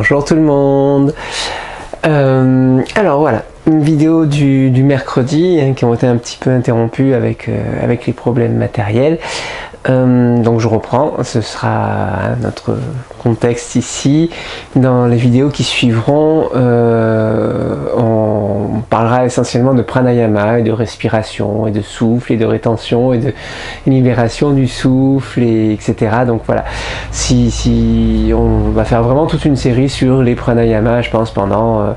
Bonjour tout le monde. Alors voilà, une vidéo du mercredi qui ont été un petit peu interrompues avec les problèmes matériels. Donc je reprends, ce sera notre contexte ici. Dans les vidéos qui suivront, on parlera essentiellement de pranayama et de respiration et de souffle et de rétention et de libération du souffle, etc. Donc voilà, si on va faire vraiment toute une série sur les pranayamas, je pense pendant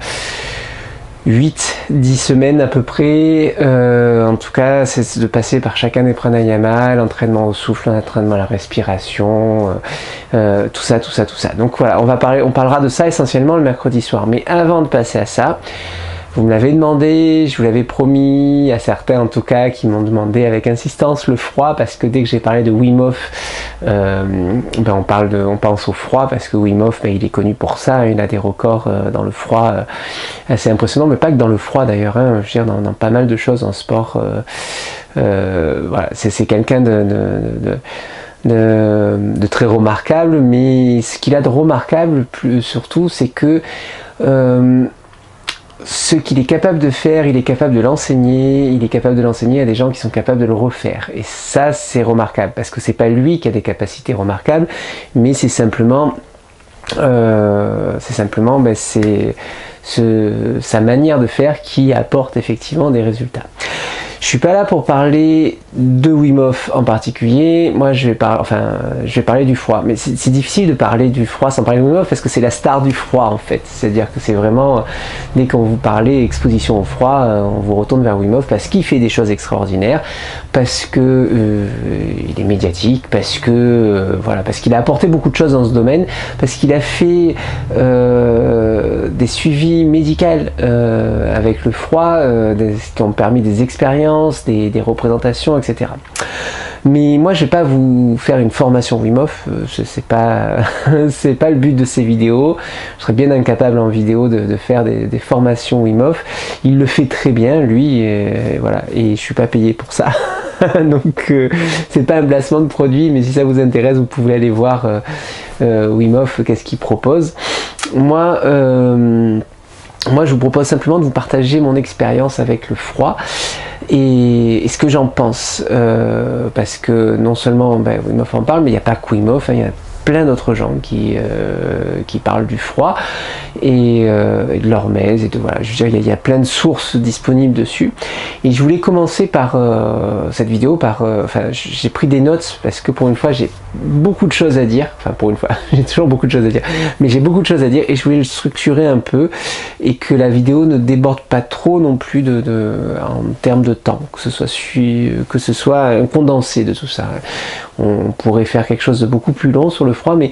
8-10 semaines à peu près. En tout cas, c'est de passer par chacun des pranayamas, l'entraînement au souffle, l'entraînement à la respiration, tout ça. Donc voilà, on parlera de ça essentiellement le mercredi soir. Mais avant de passer à ça, vous me l'avez demandé, je vous l'avais promis, à certains en tout cas qui m'ont demandé avec insistance le froid, parce que dès que j'ai parlé de Wim Hof, on pense au froid, parce que Wim Hof, il est connu pour ça, il a des records dans le froid assez impressionnants, mais pas que dans le froid d'ailleurs, je veux dire dans pas mal de choses en sport. Voilà, c'est quelqu'un de très remarquable, mais ce qu'il a de remarquable surtout, c'est que ce qu'il est capable de faire, il est capable de l'enseigner, à des gens qui sont capables de le refaire. Et ça, c'est remarquable, parce que c'est pas lui qui a des capacités remarquables, mais c'est simplement sa manière de faire qui apporte effectivement des résultats. Je suis pas là pour parler de Wim Hof en particulier. Moi, je vais parler du froid. Mais c'est difficile de parler du froid sans parler de Wim Hof, parce que c'est la star du froid en fait. C'est-à-dire que c'est vraiment, dès qu'on vous parlez exposition au froid, on vous retourne vers Wim Hof parce qu'il fait des choses extraordinaires, parce que il est médiatique, parce que parce qu'il a apporté beaucoup de choses dans ce domaine, parce qu'il a fait des suivis médicaux avec le froid, qui ont permis des expériences, des représentations, etc. Mais moi, je vais pas vous faire une formation Wim Hof, c'est pas le but de ces vidéos. Je serais bien incapable en vidéo de faire des formations Wim Hof. Il le fait très bien, lui, et voilà. Et je suis pas payé pour ça. Donc c'est pas un placement de produit, mais si ça vous intéresse, vous pouvez aller voir Wim Hof, qu'est-ce qu'il propose. Moi, je vous propose simplement de vous partager mon expérience avec le froid et ce que j'en pense, parce que non seulement Wim Hof en parle, mais il n'y a pas que Wim Hof, il y a plein d'autres gens qui parlent du froid et de l'hormèse et de voilà. Je veux dire, il y a plein de sources disponibles dessus. Et je voulais commencer par cette vidéo j'ai pris des notes parce que pour une fois j'ai beaucoup de choses à dire. Enfin pour une fois, j'ai toujours beaucoup de choses à dire, mais j'ai beaucoup de choses à dire et je voulais le structurer un peu et que la vidéo ne déborde pas trop non plus en termes de temps, que ce soit un condensé de tout ça. On pourrait faire quelque chose de beaucoup plus long sur le froid, mais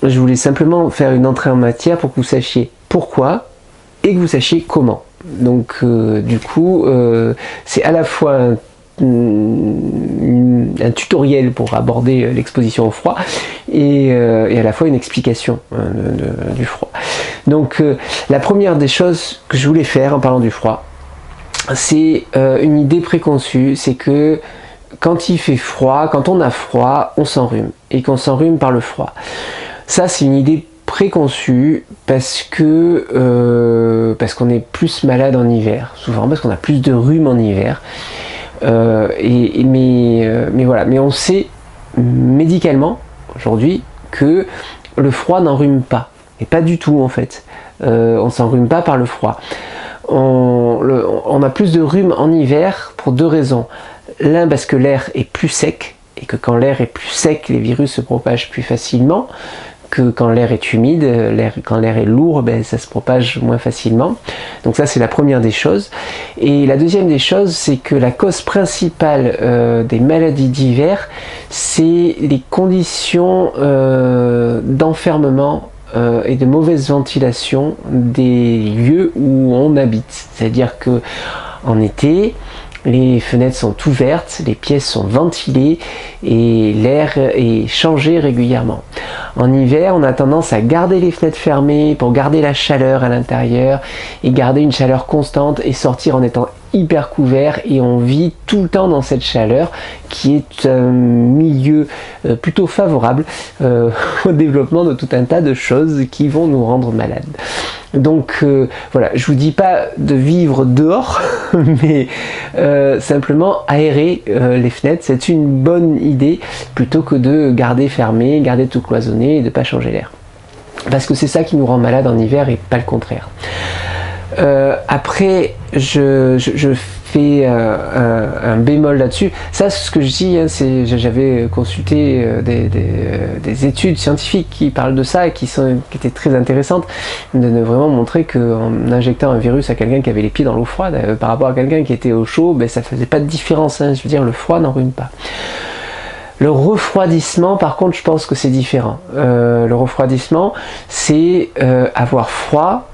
je voulais simplement faire une entrée en matière pour que vous sachiez pourquoi et que vous sachiez comment. Donc du coup, c'est à la fois un tutoriel pour aborder l'exposition au froid et à la fois une explication du froid. Donc la première des choses que je voulais faire en parlant du froid, c'est une idée préconçue, c'est que quand il fait froid, quand on a froid, on s'enrhume, et qu'on s'enrhume par le froid. Ça, c'est une idée préconçue parce qu'on est plus malade en hiver, souvent parce qu'on a plus de rhume en hiver. Mais voilà, mais on sait médicalement aujourd'hui que le froid n'enrhume pas, et pas du tout en fait. On s'enrhume pas par le froid. On a plus de rhume en hiver pour deux raisons. L'un, parce que l'air est plus sec, et que quand l'air est plus sec, les virus se propagent plus facilement que quand l'air est humide. Quand l'air est lourd, ça se propage moins facilement. Donc ça, c'est la première des choses. Et la deuxième des choses, c'est que la cause principale des maladies d'hiver, c'est les conditions d'enfermement et de mauvaise ventilation des lieux où on habite. C'est-à-dire que en été, les fenêtres sont ouvertes, les pièces sont ventilées et l'air est changé régulièrement. En hiver, on a tendance à garder les fenêtres fermées pour garder la chaleur à l'intérieur et garder une chaleur constante et sortir en étant hyper couvert, et on vit tout le temps dans cette chaleur qui est un milieu plutôt favorable au développement de tout un tas de choses qui vont nous rendre malades. Donc voilà, je vous dis pas de vivre dehors, mais simplement aérer les fenêtres, c'est une bonne idée plutôt que de garder fermé, garder tout cloisonné et de pas changer l'air. Parce que c'est ça qui nous rend malade en hiver et pas le contraire. Après, je fais un bémol là-dessus. Ça, ce que je dis, hein, j'avais consulté des études scientifiques qui parlent de ça et qui étaient très intéressantes, de vraiment montrer qu'en injectant un virus à quelqu'un qui avait les pieds dans l'eau froide, par rapport à quelqu'un qui était au chaud, ben, ça faisait pas de différence. Hein, je veux dire, le froid n'enrhume pas. Le refroidissement, par contre, je pense que c'est différent. Le refroidissement, c'est avoir froid,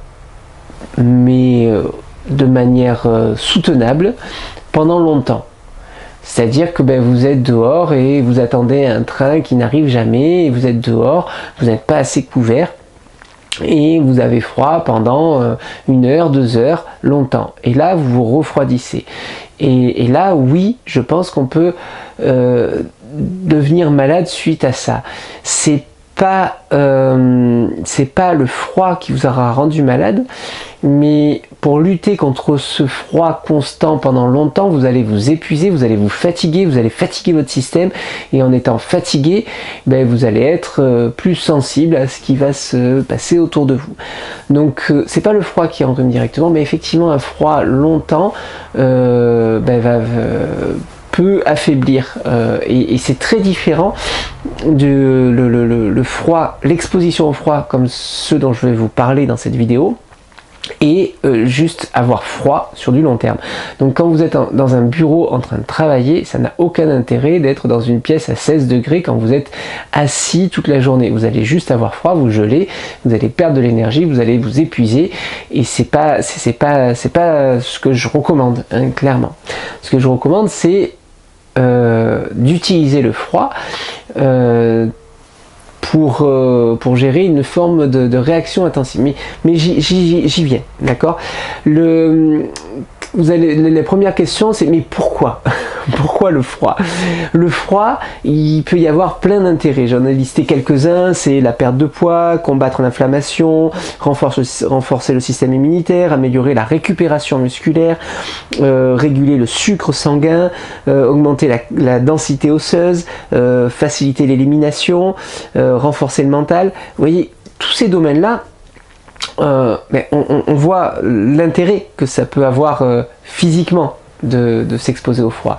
mais de manière soutenable pendant longtemps. C'est-à-dire que vous êtes dehors et vous attendez un train qui n'arrive jamais, et vous êtes dehors, vous n'êtes pas assez couvert, et vous avez froid pendant 1 heure, 2 heures, longtemps. Et là, vous vous refroidissez. Et là, oui, je pense qu'on peut devenir malade suite à ça. C'est pas le froid qui vous aura rendu malade, mais pour lutter contre ce froid constant pendant longtemps, vous allez vous épuiser, vous allez vous fatiguer, vous allez fatiguer votre système, et en étant fatigué, vous allez être plus sensible à ce qui va se passer autour de vous. Donc c'est pas le froid qui enrhume directement, mais effectivement un froid longtemps peut affaiblir, et c'est très différent le froid, l'exposition au froid comme ceux dont je vais vous parler dans cette vidéo, et juste avoir froid sur du long terme. Donc quand vous êtes dans un bureau en train de travailler, ça n'a aucun intérêt d'être dans une pièce à 16 degrés quand vous êtes assis toute la journée. Vous allez juste avoir froid, vous gelez, vous allez perdre de l'énergie, vous allez vous épuiser, et c'est pas ce que je recommande, hein, clairement. Ce que je recommande, c'est d'utiliser le froid pour gérer une forme de réaction intensive. Mais j'y viens, d'accord. La première question, c'est mais pourquoi? Pourquoi le froid? Le froid, il peut y avoir plein d'intérêts. J'en ai listé quelques-uns. C'est la perte de poids, combattre l'inflammation, renforcer le système immunitaire, améliorer la récupération musculaire, réguler le sucre sanguin, augmenter la densité osseuse, faciliter l'élimination, renforcer le mental. Vous voyez, tous ces domaines-là, on voit l'intérêt que ça peut avoir physiquement de s'exposer au froid.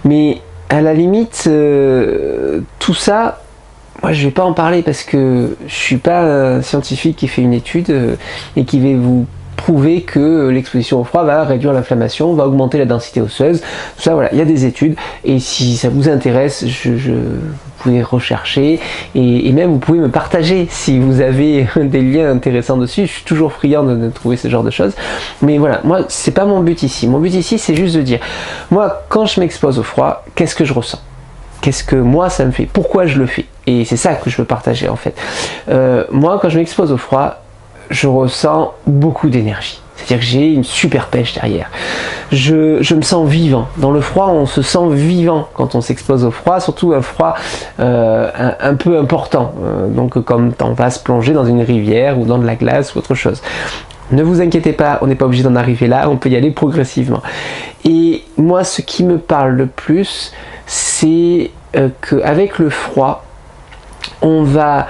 Mais à la limite, tout ça, moi je vais pas en parler parce que je suis pas un scientifique qui fait une étude et qui va vous prouver que l'exposition au froid va réduire l'inflammation, va augmenter la densité osseuse. Tout ça, voilà, il y a des études, et si ça vous intéresse, vous pouvez rechercher, et même vous pouvez me partager si vous avez des liens intéressants dessus. Je suis toujours friand de trouver ce genre de choses. Mais voilà, moi c'est pas mon but ici. Mon but ici, c'est juste de dire, moi quand je m'expose au froid, qu'est-ce que je ressens? Qu'est-ce que moi ça me fait? Pourquoi je le fais? Et c'est ça que je veux partager en fait. Moi quand je m'expose au froid, je ressens beaucoup d'énergie. C'est-à-dire que j'ai une super pêche derrière. Je me sens vivant. Dans le froid, on se sent vivant quand on s'expose au froid, surtout un froid un peu important. Donc comme on va se plonger dans une rivière ou dans de la glace ou autre chose. Ne vous inquiétez pas, on n'est pas obligé d'en arriver là, on peut y aller progressivement. Et moi, ce qui me parle le plus, c'est qu'avec le froid, on va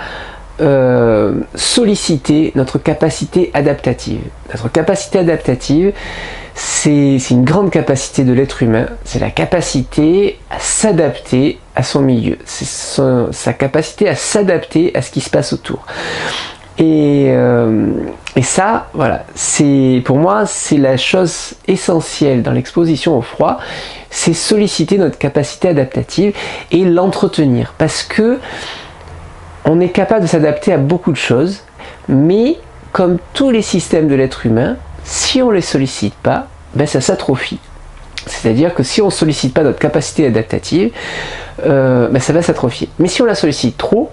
solliciter notre capacité adaptative. Notre capacité adaptative, c'est une grande capacité de l'être humain, c'est la capacité à s'adapter à son milieu, c'est sa capacité à s'adapter à ce qui se passe autour. Et ça, voilà, pour moi, c'est la chose essentielle dans l'exposition au froid, c'est solliciter notre capacité adaptative et l'entretenir, parce que on est capable de s'adapter à beaucoup de choses, mais comme tous les systèmes de l'être humain, si on ne les sollicite pas, ça s'atrophie. C'est-à-dire que si on ne sollicite pas notre capacité adaptative, ben ça va s'atrophier. Mais si on la sollicite trop,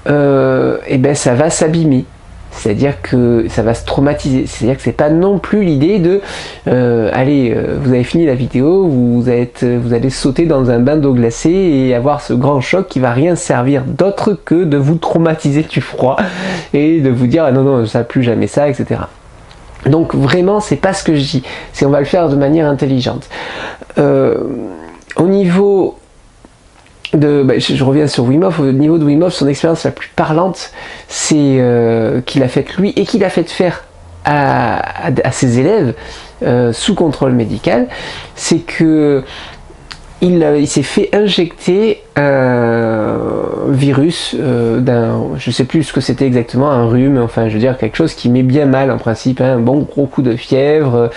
et ben ça va s'abîmer. C'est-à-dire que ça va se traumatiser. C'est-à-dire que c'est pas non plus l'idée de allez, vous avez fini la vidéo, vous allez sauter dans un bain d'eau glacée et avoir ce grand choc qui va rien servir d'autre que de vous traumatiser du froid et de vous dire ah non non ça plus jamais ça, etc. Donc vraiment c'est pas ce que je dis. C'est on va le faire de manière intelligente. Au niveau je reviens sur Wim Hof. Au niveau de Wim Hof, son expérience la plus parlante, c'est qu'il a faite lui et qu'il a fait faire à ses élèves sous contrôle médical, c'est que il s'est fait injecter un virus je sais plus ce que c'était exactement, un rhume, enfin je veux dire quelque chose qui met bien mal en principe, hein, un bon gros coup de fièvre,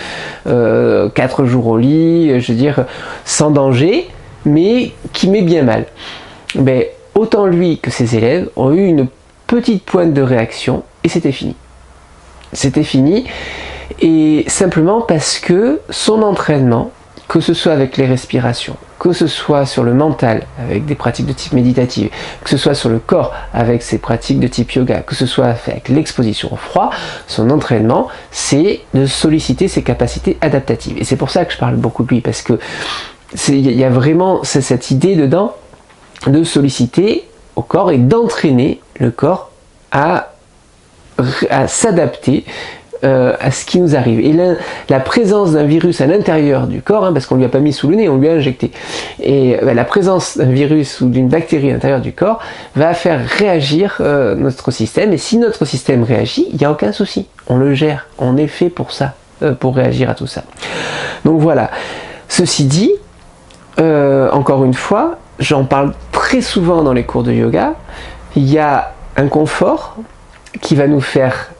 4 jours au lit, je veux dire sans danger, mais qui met bien mal. Ben, autant lui que ses élèves ont eu une petite pointe de réaction et c'était fini. C'était fini, et simplement parce que son entraînement, que ce soit avec les respirations, que ce soit sur le mental avec des pratiques de type méditative, que ce soit sur le corps avec ses pratiques de type yoga, que ce soit avec l'exposition au froid, son entraînement, c'est de solliciter ses capacités adaptatives. Et c'est pour ça que je parle beaucoup de lui, parce que il y a vraiment cette idée dedans de solliciter au corps et d'entraîner le corps à s'adapter à ce qui nous arrive. Et la présence d'un virus à l'intérieur du corps, hein, parce qu'on lui a pas mis sous le nez, on lui a injecté, et la présence d'un virus ou d'une bactérie à l'intérieur du corps va faire réagir notre système, et si notre système réagit, il n'y a aucun souci, on le gère, on est fait pour ça, pour réagir à tout ça. Donc voilà, ceci dit, encore une fois, j'en parle très souvent dans les cours de yoga, il y a un confort qui va nous faire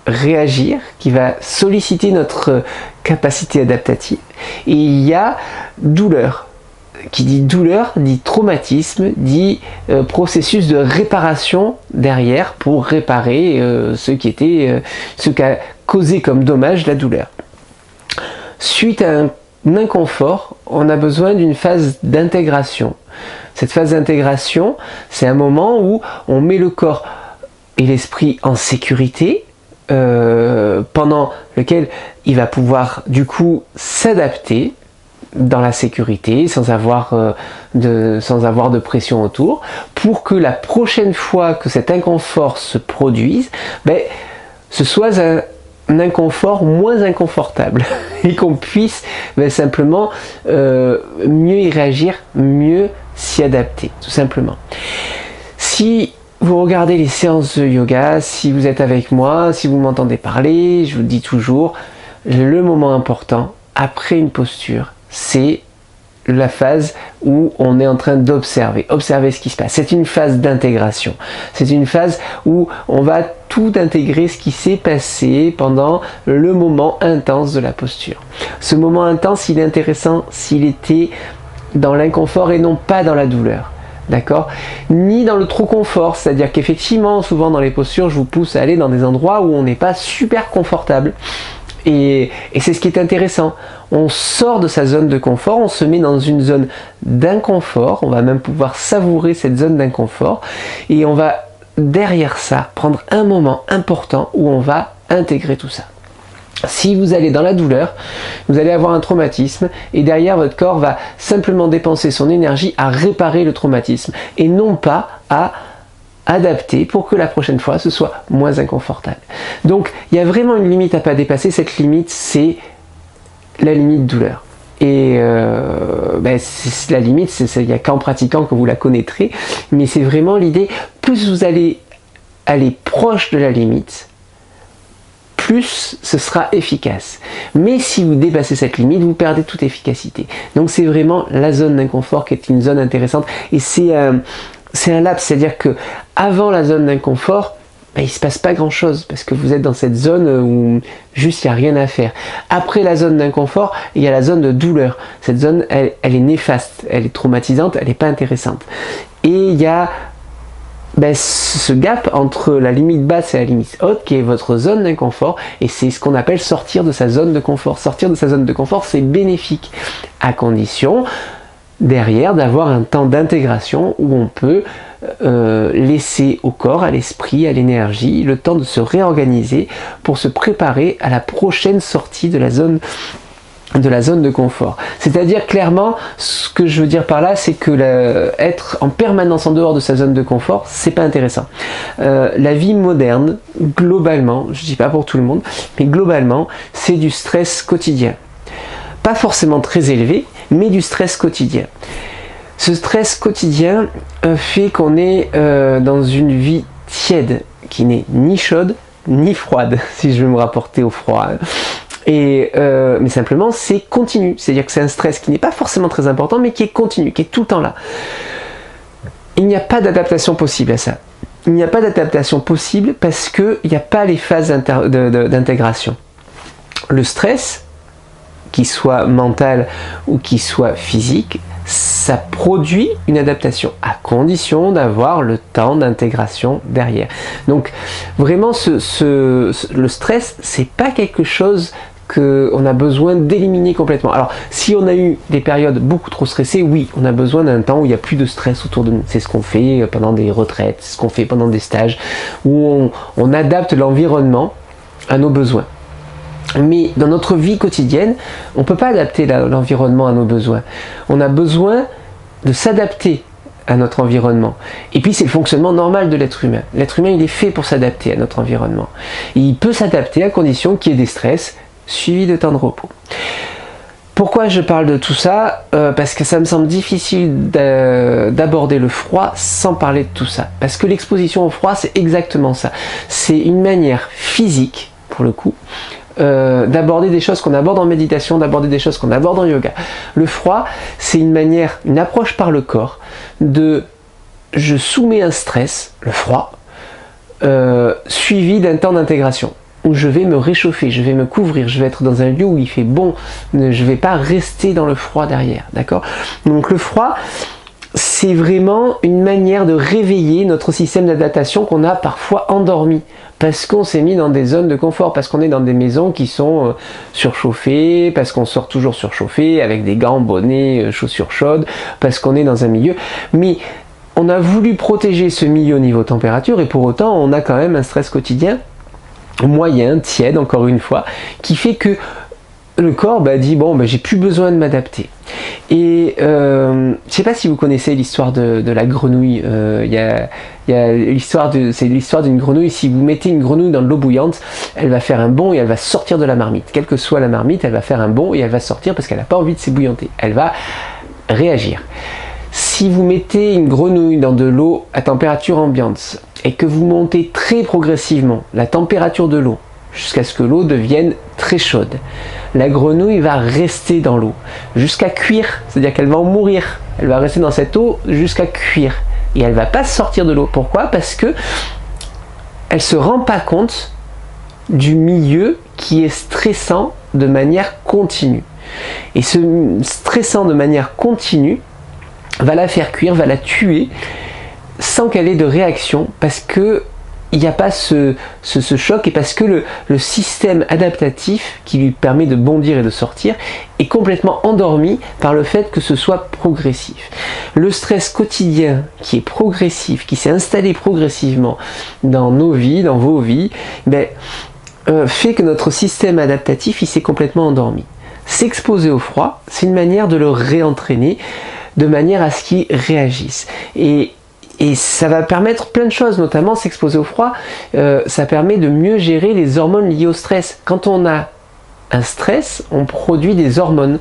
réagir, qui va solliciter notre capacité adaptative, et il y a douleur. Qui dit douleur, dit traumatisme, dit processus de réparation derrière pour réparer ce qui a causé comme dommage la douleur. Suite à un inconfort, on a besoin d'une phase d'intégration. Cette phase d'intégration, c'est un moment où on met le corps et l'esprit en sécurité, pendant lequel il va pouvoir du coup s'adapter dans la sécurité, sans avoir de pression autour, pour que la prochaine fois que cet inconfort se produise, ce soit un inconfort moins inconfortable et qu'on puisse simplement mieux y réagir, mieux s'y adapter, tout simplement. Si vous regardez les séances de yoga, si vous êtes avec moi, si vous m'entendez parler, je vous le dis toujours, le moment important après une posture, c'est la phase où on est en train d'observer ce qui se passe. C'est une phase d'intégration. C'est une phase où on va tout intégrer ce qui s'est passé pendant le moment intense de la posture. Ce moment intense, il est intéressant s'il était dans l'inconfort et non pas dans la douleur. D'accord? Ni dans le trop confort, c'est-à-dire qu'effectivement, souvent dans les postures, je vous pousse à aller dans des endroits où on n'est pas super confortable. Et c'est ce qui est intéressant. On sort de sa zone de confort, on se met dans une zone d'inconfort, on va même pouvoir savourer cette zone d'inconfort, et on va derrière ça prendre un moment important où on va intégrer tout ça. Si vous allez dans la douleur, vous allez avoir un traumatisme et derrière votre corps va simplement dépenser son énergie à réparer le traumatisme et non pas à adapter pour que la prochaine fois ce soit moins inconfortable. Donc il y a vraiment une limite à pas dépasser. Cette limite, c'est la limite douleur. Et la limite, il n'y a qu'en pratiquant que vous la connaîtrez, mais c'est vraiment l'idée, plus vous allez aller proche de la limite, plus ce sera efficace. Mais si vous dépassez cette limite, vous perdez toute efficacité. Donc c'est vraiment la zone d'inconfort qui est une zone intéressante, et c'est un laps, c'est-à-dire que avant la zone d'inconfort, il ne se passe pas grand chose parce que vous êtes dans cette zone où juste il n'y a rien à faire. Après la zone d'inconfort, il y a la zone de douleur. Cette zone, elle est néfaste, elle est traumatisante, elle n'est pas intéressante. Et il y a ben, ce gap entre la limite basse et la limite haute qui est votre zone d'inconfort, et c'est ce qu'on appelle sortir de sa zone de confort. Sortir de sa zone de confort, c'est bénéfique, à condition derrière d'avoir un temps d'intégration où on peut laisser au corps, à l'esprit, à l'énergie le temps de se réorganiser pour se préparer à la prochaine sortie de la zone de confort. C'est-à-dire clairement, ce que je veux dire par là, c'est que être en permanence en dehors de sa zone de confort, c'est pas intéressant. La vie moderne, globalement, je dis pas pour tout le monde, mais globalement, c'est du stress quotidien. Pas forcément très élevé, mais du stress quotidien. Ce stress quotidien fait qu'on est dans une vie tiède, qui n'est ni chaude, ni froide, si je veux me rapporter au froid. Mais simplement c'est continu, c'est-à-dire que c'est un stress qui n'est pas forcément très important mais qui est continu, qui est tout le temps là. Il n'y a pas d'adaptation possible à ça. Il n'y a pas d'adaptation possible parce qu'il n'y a pas les phases d'intégration. Le stress, qu'il soit mental ou qu'il soit physique, ça produit une adaptation à condition d'avoir le temps d'intégration derrière. Donc vraiment le stress, c'est pas quelque chose qu'on a besoin d'éliminer complètement. Alors si on a eu des périodes beaucoup trop stressées, oui, on a besoin d'un temps où il n'y a plus de stress autour de nous. C'est ce qu'on fait pendant des retraites, c'est ce qu'on fait pendant des stages, où on adapte l'environnement à nos besoins. Mais dans notre vie quotidienne, on ne peut pas adapter l'environnement à nos besoins. On a besoin de s'adapter à notre environnement. Et puis c'est le fonctionnement normal de l'être humain. L'être humain, il est fait pour s'adapter à notre environnement. Et il peut s'adapter à condition qu'il y ait des stress suivis de temps de repos. Pourquoi je parle de tout ça? Parce que ça me semble difficile d'aborder le froid sans parler de tout ça. Parce que l'exposition au froid, c'est exactement ça. C'est une manière physique, pour le coup, d'aborder des choses qu'on aborde en méditation, d'aborder des choses qu'on aborde en yoga. Le froid, c'est une manière, une approche par le corps je soumets un stress, le froid, suivi d'un temps d'intégration, où je vais me réchauffer, je vais me couvrir, je vais être dans un lieu où il fait bon, je ne vais pas rester dans le froid derrière, d'accord? Donc le froid, c'est vraiment une manière de réveiller notre système d'adaptation qu'on a parfois endormi, parce qu'on s'est mis dans des zones de confort, parce qu'on est dans des maisons qui sont surchauffées, parce qu'on sort toujours surchauffé, avec des gants, bonnets, chaussures chaudes, parce qu'on est dans un milieu. Mais on a voulu protéger ce milieu au niveau température, et pour autant on a quand même un stress quotidien moyen, tiède, encore une fois, qui fait que le corps dit bon, j'ai plus besoin de m'adapter. Et je sais pas si vous connaissez l'histoire de la grenouille. C'est l'histoire d'une grenouille. Si vous mettez une grenouille dans de l'eau bouillante, elle va faire un bond et elle va sortir de la marmite. Quelle que soit la marmite, elle va faire un bond et elle va sortir parce qu'elle n'a pas envie de s'ébouillanter. Elle va réagir. Si vous mettez une grenouille dans de l'eau à température ambiante et que vous montez très progressivement la température de l'eau jusqu'à ce que l'eau devienne très chaude, la grenouille va rester dans l'eau jusqu'à cuire, c'est-à-dire qu'elle va en mourir. Elle va rester dans cette eau jusqu'à cuire et elle va pas sortir de l'eau. Pourquoi? Parce que elle se rend pas compte du milieu qui est stressant de manière continue. Et ce stressant de manière continue va la faire cuire, va la tuer sans qu'elle ait de réaction, parce que il n'y a pas ce choc, et parce que le système adaptatif qui lui permet de bondir et de sortir est complètement endormi par le fait que ce soit progressif. Le stress quotidien qui est progressif, qui s'est installé progressivement dans nos vies, dans vos vies, fait que notre système adaptatif il s'est complètement endormi. S'exposer au froid, c'est une manière de le réentraîner, de manière à ce qu'il réagisse. Et ça va permettre plein de choses, notamment s'exposer au froid, ça permet de mieux gérer les hormones liées au stress. Quand on a un stress, on produit des hormones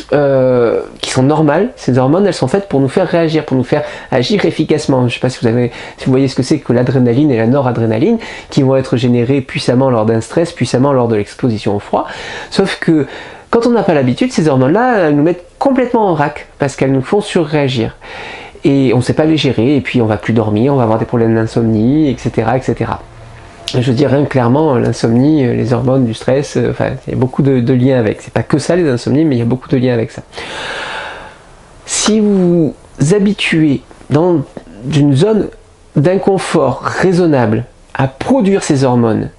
qui sont normales. Ces hormones, elles sont faites pour nous faire réagir, pour nous faire agir efficacement. Je ne sais pas si vous voyez ce que c'est que l'adrénaline et la noradrénaline, qui vont être générées puissamment lors d'un stress, puissamment lors de l'exposition au froid. Sauf que quand on n'a pas l'habitude, ces hormones-là, elles nous mettent complètement en vrac, parce qu'elles nous font surréagir. Et on ne sait pas les gérer, et puis on va plus dormir, on va avoir des problèmes d'insomnie, etc., etc. Je dirais clairement, l'insomnie, les hormones du stress, il y a beaucoup de liens avec. C'est pas que ça les insomnies, mais il y a beaucoup de liens avec ça. Si vous habituez dans une zone d'inconfort raisonnable à produire ces hormones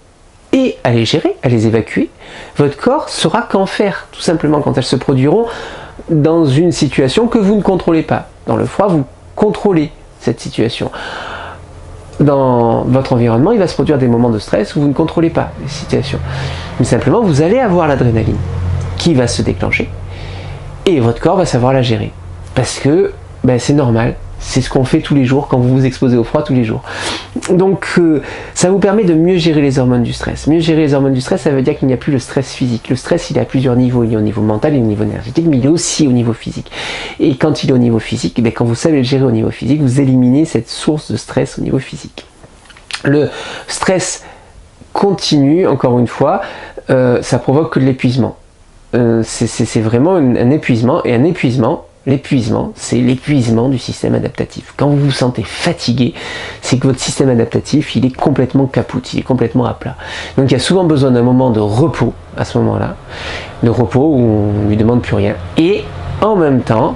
et à les gérer, à les évacuer, votre corps saura qu'en faire, tout simplement, quand elles se produiront dans une situation que vous ne contrôlez pas. Dans le froid, vous contrôlez cette situation. Dans votre environnement, il va se produire des moments de stress où vous ne contrôlez pas les situations. Mais simplement, vous allez avoir l'adrénaline qui va se déclencher et votre corps va savoir la gérer. Parce que c'est normal, c'est ce qu'on fait tous les jours quand vous vous exposez au froid tous les jours. Donc ça vous permet de mieux gérer les hormones du stress. Mieux gérer les hormones du stress, ça veut dire qu'il n'y a plus le stress physique. Le stress, il est à plusieurs niveaux. Il est au niveau mental et au niveau énergétique, mais il est aussi au niveau physique. Et quand il est au niveau physique, quand vous savez le gérer au niveau physique, vous éliminez cette source de stress au niveau physique. Le stress continu, encore une fois, ça provoque que de l'épuisement. C'est vraiment un épuisement, et un épuisement, l'épuisement, c'est l'épuisement du système adaptatif. Quand vous vous sentez fatigué, c'est que votre système adaptatif, il est complètement capote, il est complètement à plat. Donc il y a souvent besoin d'un moment de repos, à ce moment-là, de repos où on ne lui demande plus rien, et en même temps,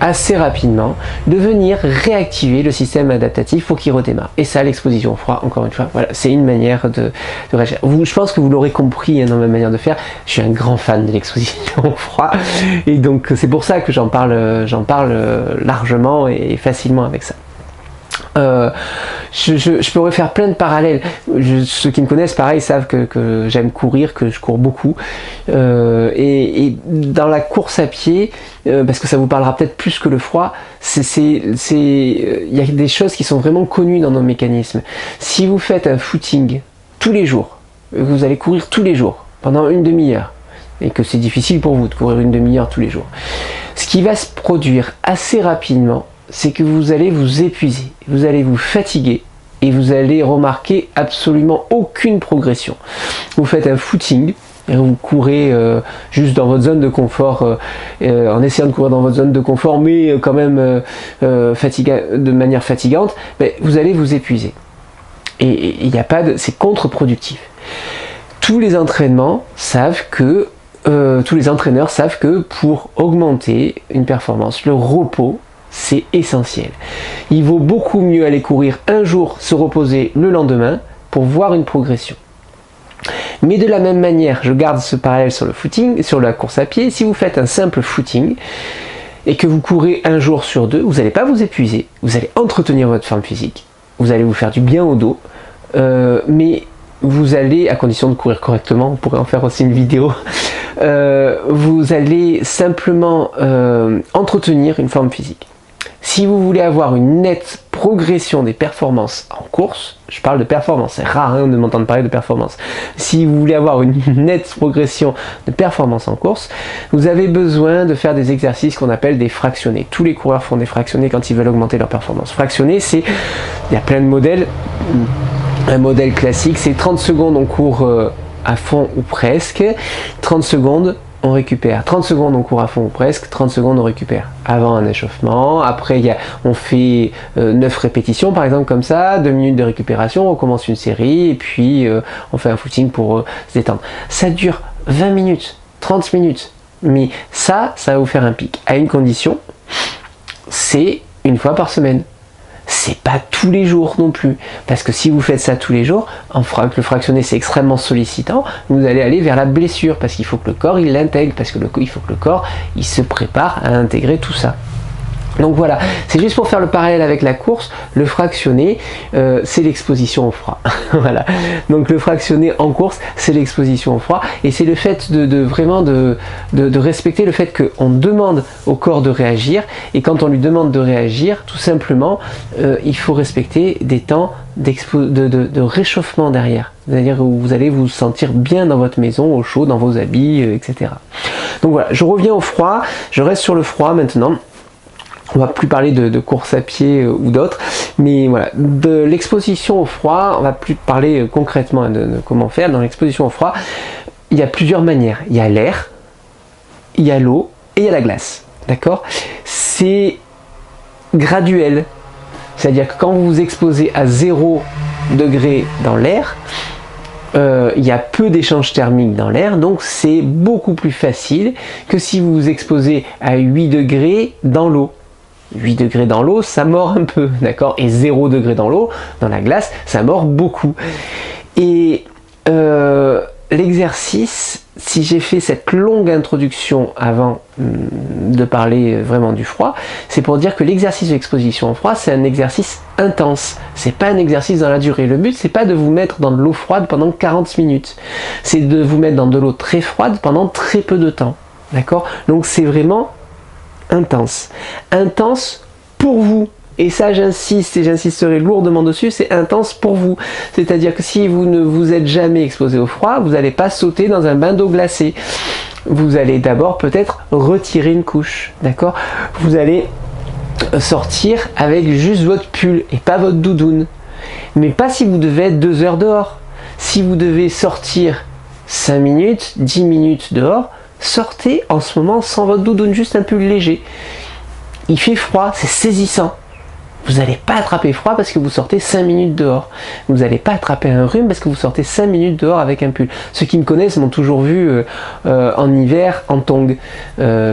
assez rapidement, de venir réactiver le système adaptatif pour qu'il redémarre. Et ça, l'exposition au froid, encore une fois, voilà, c'est une manière de réagir. Je pense que vous l'aurez compris dans ma manière de faire, je suis un grand fan de l'exposition au froid, et donc c'est pour ça que j'en parle largement et facilement avec ça. Je pourrais faire plein de parallèles. Ceux qui me connaissent, pareil, savent que j'aime courir, que je cours beaucoup. Et dans la course à pied, parce que ça vous parlera peut-être plus que le froid, il y a des choses qui sont vraiment connues dans nos mécanismes. Si vous faites un footing tous les jours, vous allez courir tous les jours, pendant une demi-heure, et que c'est difficile pour vous de courir une demi-heure tous les jours, ce qui va se produire assez rapidement, c'est que vous allez vous épuiser, vous allez vous fatiguer et vous allez remarquer absolument aucune progression. Vous faites un footing, et vous courez juste dans votre zone de confort, en essayant de courir dans votre zone de confort, mais quand même de manière fatigante, vous allez vous épuiser. Et il n'y a pas de, c'est contre-productif. Tous les entraînements savent que, tous les entraîneurs savent que pour augmenter une performance, le repos, c'est essentiel. Il vaut beaucoup mieux aller courir un jour, se reposer le lendemain pour voir une progression. Mais de la même manière, je garde ce parallèle sur le footing, sur la course à pied, si vous faites un simple footing et que vous courez un jour sur deux, vous n'allez pas vous épuiser, vous allez entretenir votre forme physique, vous allez vous faire du bien au dos, mais vous allez, à condition de courir correctement, on pourrait en faire aussi une vidéo, vous allez simplement entretenir une forme physique. Si vous voulez avoir une nette progression des performances en course, je parle de performance, c'est rare de m'entendre parler de performance. Si vous voulez avoir une nette progression de performance en course, vous avez besoin de faire des exercices qu'on appelle des fractionnés. Tous les coureurs font des fractionnés quand ils veulent augmenter leur performance. Fractionnés, il y a plein de modèles. Un modèle classique, c'est 30 secondes on court à fond ou presque, 30 secondes on récupère, 30 secondes on court à fond ou presque, 30 secondes on récupère. Avant un échauffement, après on fait 9 répétitions par exemple comme ça, 2 minutes de récupération, on commence une série et puis on fait un footing pour se détendre. Ça dure 20 minutes, 30 minutes, mais ça va vous faire un pic. À une condition, c'est une fois par semaine. C'est pas tous les jours non plus, parce que si vous faites ça tous les jours, le fractionné c'est extrêmement sollicitant, vous allez aller vers la blessure, parce qu'il faut que le corps il l'intègre, parce que il faut que le corps il se prépare à intégrer tout ça. Donc voilà, c'est juste pour faire le parallèle avec la course, le fractionné c'est l'exposition au froid. Voilà, donc le fractionné en course c'est l'exposition au froid, et c'est le fait vraiment de respecter le fait qu'on demande au corps de réagir, et quand on lui demande de réagir, tout simplement, il faut respecter des temps de réchauffement derrière, c'est-à-dire où vous allez vous sentir bien dans votre maison, au chaud, dans vos habits, etc. Donc voilà, je reviens au froid, je reste sur le froid maintenant. On va plus parler de course à pied ou d'autres, mais voilà, de l'exposition au froid, on va plus parler concrètement de comment faire. Dans l'exposition au froid, il y a plusieurs manières. Il y a l'air, il y a l'eau et il y a la glace. D'accord? C'est graduel. C'est-à-dire que quand vous vous exposez à 0 degré dans l'air, il y a peu d'échanges thermiques dans l'air, donc c'est beaucoup plus facile que si vous vous exposez à 8 degrés dans l'eau. 8 degrés dans l'eau, ça mord un peu, d'accord? Et 0 degré dans l'eau, dans la glace, ça mord beaucoup. Et l'exercice, si j'ai fait cette longue introduction avant de parler vraiment du froid, c'est pour dire que l'exercice d'exposition au froid, c'est un exercice intense. C'est pas un exercice dans la durée. Le but, c'est pas de vous mettre dans de l'eau froide pendant 40 minutes. C'est de vous mettre dans de l'eau très froide pendant très peu de temps. D'accord? Donc c'est vraiment intense. Intense pour vous. Et ça, j'insiste et j'insisterai lourdement dessus, c'est intense pour vous. C'est-à-dire que si vous ne vous êtes jamais exposé au froid, vous n'allez pas sauter dans un bain d'eau glacée. Vous allez d'abord peut-être retirer une couche, d'accord? Vous allez sortir avec juste votre pull et pas votre doudoune. Mais pas si vous devez être 2 heures dehors. Si vous devez sortir 5 minutes, 10 minutes dehors, sortez en ce moment sans votre doudoune, juste un pull léger. Il fait froid, c'est saisissant. Vous n'allez pas attraper froid parce que vous sortez 5 minutes dehors. Vous n'allez pas attraper un rhume parce que vous sortez 5 minutes dehors avec un pull. Ceux qui me connaissent m'ont toujours vu en hiver en tongs,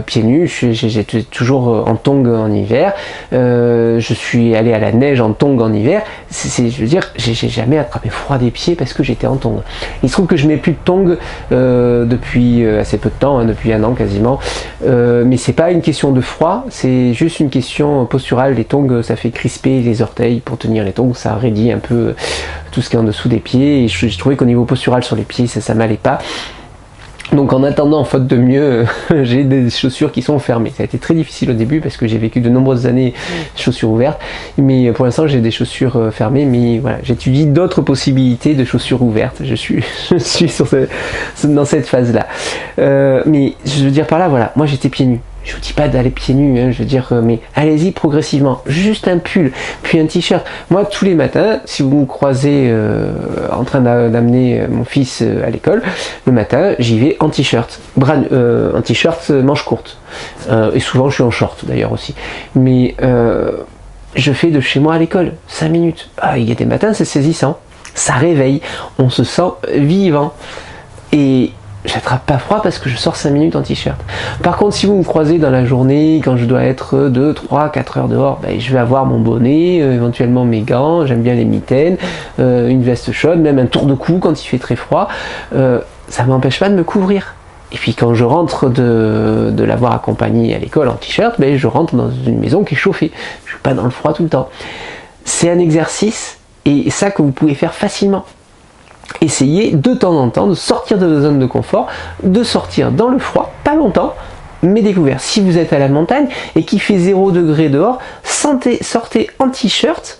pieds nus. J'étais toujours en tongs en hiver. Je suis allé à la neige en tongs en hiver. Je veux dire, j'ai jamais attrapé froid des pieds parce que j'étais en tongs. Il se trouve que je mets plus de tongs depuis assez peu de temps, hein, depuis 1 an quasiment. Mais c'est pas une question de froid, c'est juste une question posturale. Les tongs, ça fait crisper les orteils pour tenir les tongs, ça raidit un peu tout ce qui est en dessous des pieds, et je trouvais qu'au niveau postural sur les pieds, ça m'allait pas. Donc en attendant, faute de mieux, j'ai des chaussures qui sont fermées. Ça a été très difficile au début parce que j'ai vécu de nombreuses années chaussures ouvertes, mais pour l'instant j'ai des chaussures fermées, mais voilà, j'étudie d'autres possibilités de chaussures ouvertes. Je suis dans cette phase-là. Mais je veux dire par là, voilà, moi j'étais pieds nus. Je vous dis pas d'aller pieds nus, hein, je veux dire, mais allez-y progressivement. Juste un pull, puis un t-shirt. Moi, tous les matins, si vous me croisez en train d'amener mon fils à l'école, le matin, j'y vais en t-shirt. Un t-shirt manche courte. Et souvent, je suis en short d'ailleurs aussi. Mais je fais de chez moi à l'école, 5 minutes. Ah, il y a des matins, c'est saisissant. Ça réveille. On se sent vivant. Et j'attrape pas froid parce que je sors 5 minutes en t-shirt. Par contre, si vous me croisez dans la journée, quand je dois être 2, 3, 4 heures dehors, ben, je vais avoir mon bonnet, éventuellement mes gants, j'aime bien les mitaines, une veste chaude, même un tour de cou quand il fait très froid. Ça m'empêche pas de me couvrir. Et puis quand je rentre de l'avoir accompagné à l'école en t-shirt, ben, je rentre dans une maison qui est chauffée. Je suis pas dans le froid tout le temps. C'est un exercice, et ça que vous pouvez faire facilement. Essayez de temps en temps de sortir de la zone de confort, de sortir dans le froid, pas longtemps, mais découvert. Si vous êtes à la montagne et qu'il fait 0 degré dehors, sortez en t-shirt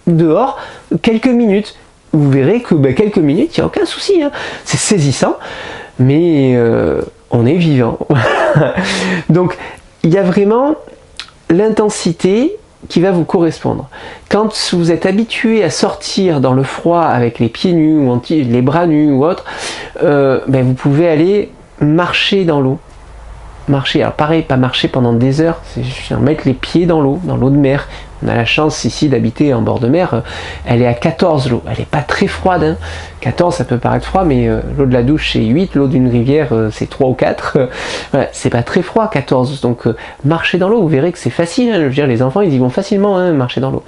dehors quelques minutes. Vous verrez que quelques minutes, il n'y a aucun souci, hein. C'est saisissant, mais on est vivant. Donc il y a vraiment l'intensité qui va vous correspondre. Quand vous êtes habitué à sortir dans le froid avec les pieds nus ou les bras nus ou autre, vous pouvez aller marcher dans l'eau. Marcher, alors pareil, pas marcher pendant des heures, c'est juste mettre les pieds dans l'eau de mer. On a la chance ici d'habiter en bord de mer, elle est à 14 l'eau, elle n'est pas très froide, hein. 14 ça peut paraître froid, mais l'eau de la douche c'est 8, l'eau d'une rivière c'est 3 ou 4, voilà, c'est pas très froid 14, donc marcher dans l'eau, vous verrez que c'est facile, hein. Je veux dire, les enfants ils y vont facilement, hein, marcher dans l'eau.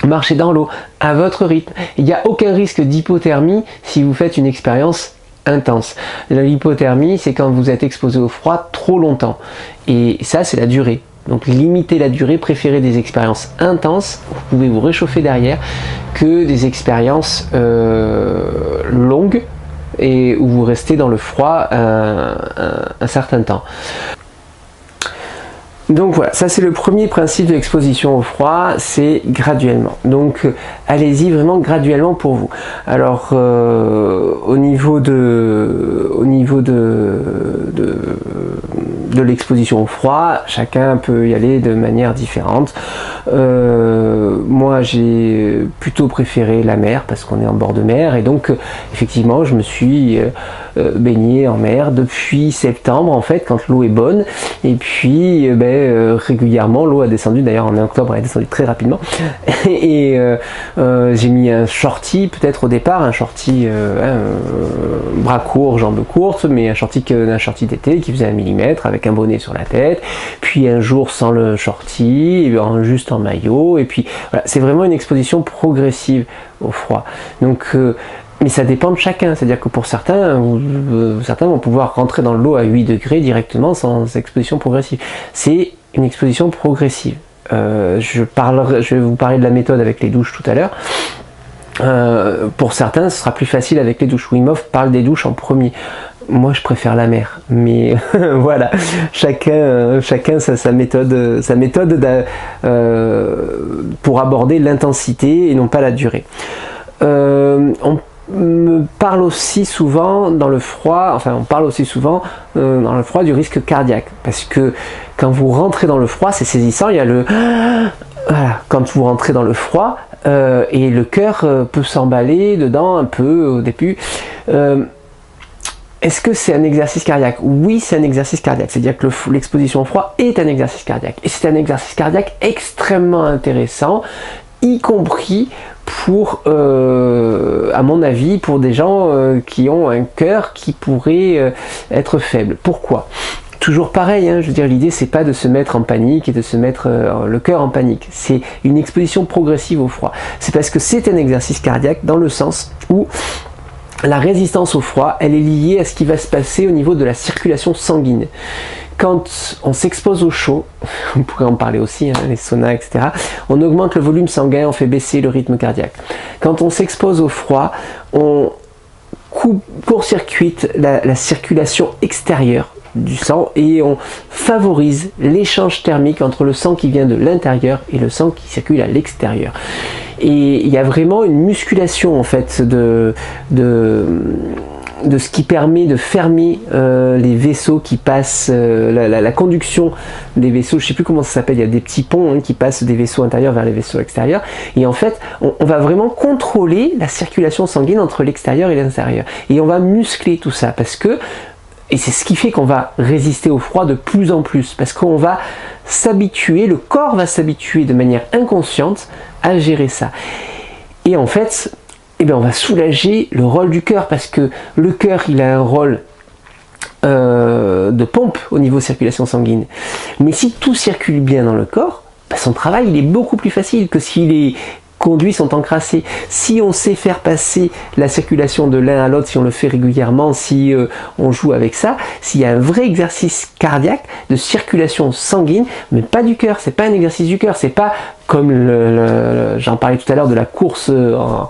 Marchez dans l'eau à votre rythme, il n'y a aucun risque d'hypothermie si vous faites une expérience intense. L'hypothermie, c'est quand vous êtes exposé au froid trop longtemps, et ça c'est la durée. Donc limitez la durée, préférez des expériences intenses, vous pouvez vous réchauffer derrière, que des expériences longues et où vous restez dans le froid un certain temps. Donc voilà, ça c'est le premier principe de l'exposition au froid, c'est graduellement. Donc allez-y vraiment graduellement pour vous. Alors au niveau de l'exposition au froid, chacun peut y aller de manière différente. Moi j'ai plutôt préféré la mer parce qu'on est en bord de mer, et donc effectivement je me suis baigné en mer depuis septembre en fait, quand l'eau est bonne, et puis régulièrement l'eau a descendu, d'ailleurs en octobre elle est descendue très rapidement, et j'ai mis un shorty, peut-être au départ un shorty bras courts, jambes courtes, mais un shorty d'été qui faisait 1 mm avec un bonnet sur la tête, puis un jour sans le shorty, juste en maillot, et puis voilà, c'est vraiment une exposition progressive au froid. Donc mais ça dépend de chacun, c'est-à-dire que pour certains, certains vont pouvoir rentrer dans l'eau à 8 degrés directement sans exposition progressive. C'est une exposition progressive. Je vais vous parler de la méthode avec les douches tout à l'heure. Pour certains, ce sera plus facile avec les douches. Wim Hof parle des douches en premier. Moi, je préfère la mer, mais voilà, chacun sa méthode pour aborder l'intensité et non pas la durée. On me parle aussi souvent dans le froid, on parle aussi souvent dans le froid du risque cardiaque, parce que quand vous rentrez dans le froid, c'est saisissant, il y a le voilà, quand vous rentrez dans le froid et le cœur peut s'emballer dedans un peu au début. Est-ce que c'est un exercice cardiaque? Oui, c'est un exercice cardiaque, c'est-à-dire que l'exposition au froid est un exercice cardiaque, et c'est un exercice cardiaque extrêmement intéressant, y compris pour, à mon avis, pour des gens qui ont un cœur qui pourrait être faible. Pourquoi? Toujours pareil, hein, je veux dire, l'idée c'est pas de se mettre en panique et de se mettre le cœur en panique. C'est une exposition progressive au froid. C'est parce que c'est un exercice cardiaque dans le sens où la résistance au froid, elle est liée à ce qui va se passer au niveau de la circulation sanguine. Quand on s'expose au chaud, on pourrait en parler aussi, hein, les saunas, etc., on augmente le volume sanguin, on fait baisser le rythme cardiaque. Quand on s'expose au froid, on court-circuite la circulation extérieure du sang et on favorise l'échange thermique entre le sang qui vient de l'intérieur et le sang qui circule à l'extérieur. Et il y a vraiment une musculation en fait de ce qui permet de fermer les vaisseaux qui passent, la conduction des vaisseaux, je ne sais plus comment ça s'appelle, il y a des petits ponts qui passent des vaisseaux intérieurs vers les vaisseaux extérieurs, et en fait on va vraiment contrôler la circulation sanguine entre l'extérieur et l'intérieur, et on va muscler tout ça, parce que, et c'est ce qui fait qu'on va résister au froid de plus en plus, parce qu'on va s'habituer, le corps va s'habituer de manière inconsciente à gérer ça. Et en fait, eh bien, on va soulager le rôle du cœur, parce que le cœur, il a un rôle de pompe au niveau circulation sanguine. Mais si tout circule bien dans le corps, ben, son travail, il est beaucoup plus facile que si les conduits sont encrassés. Si on sait faire passer la circulation de l'un à l'autre, si on le fait régulièrement, si on joue avec ça, s'il y a un vrai exercice cardiaque de circulation sanguine, mais pas du cœur, c'est pas un exercice du cœur, c'est pas comme j'en parlais tout à l'heure de la course en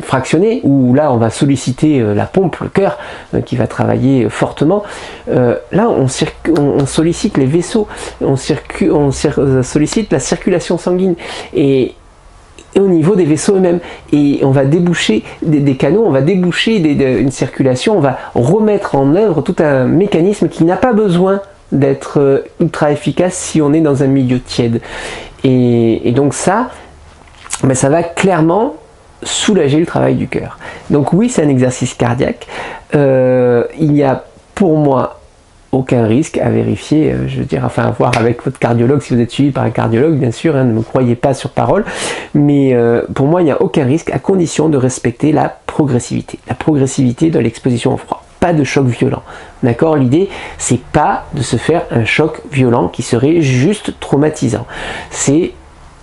fractionné, où là on va solliciter la pompe, le cœur, qui va travailler fortement. Là on sollicite les vaisseaux, on sollicite la circulation sanguine, et au niveau des vaisseaux eux-mêmes, et on va déboucher des canaux, on va déboucher une circulation, on va remettre en œuvre tout un mécanisme qui n'a pas besoin d'être ultra efficace si on est dans un milieu tiède. Et donc ça, ben ça va clairement soulager le travail du cœur. Donc oui, c'est un exercice cardiaque. Il n'y a pour moi aucun risque à vérifier, je veux dire, enfin à voir avec votre cardiologue si vous êtes suivi par un cardiologue, bien sûr, hein, ne me croyez pas sur parole, mais pour moi il n'y a aucun risque à condition de respecter la progressivité de l'exposition au froid. Pas de choc violent, d'accord? L'idée, c'est pas de se faire un choc violent qui serait juste traumatisant. C'est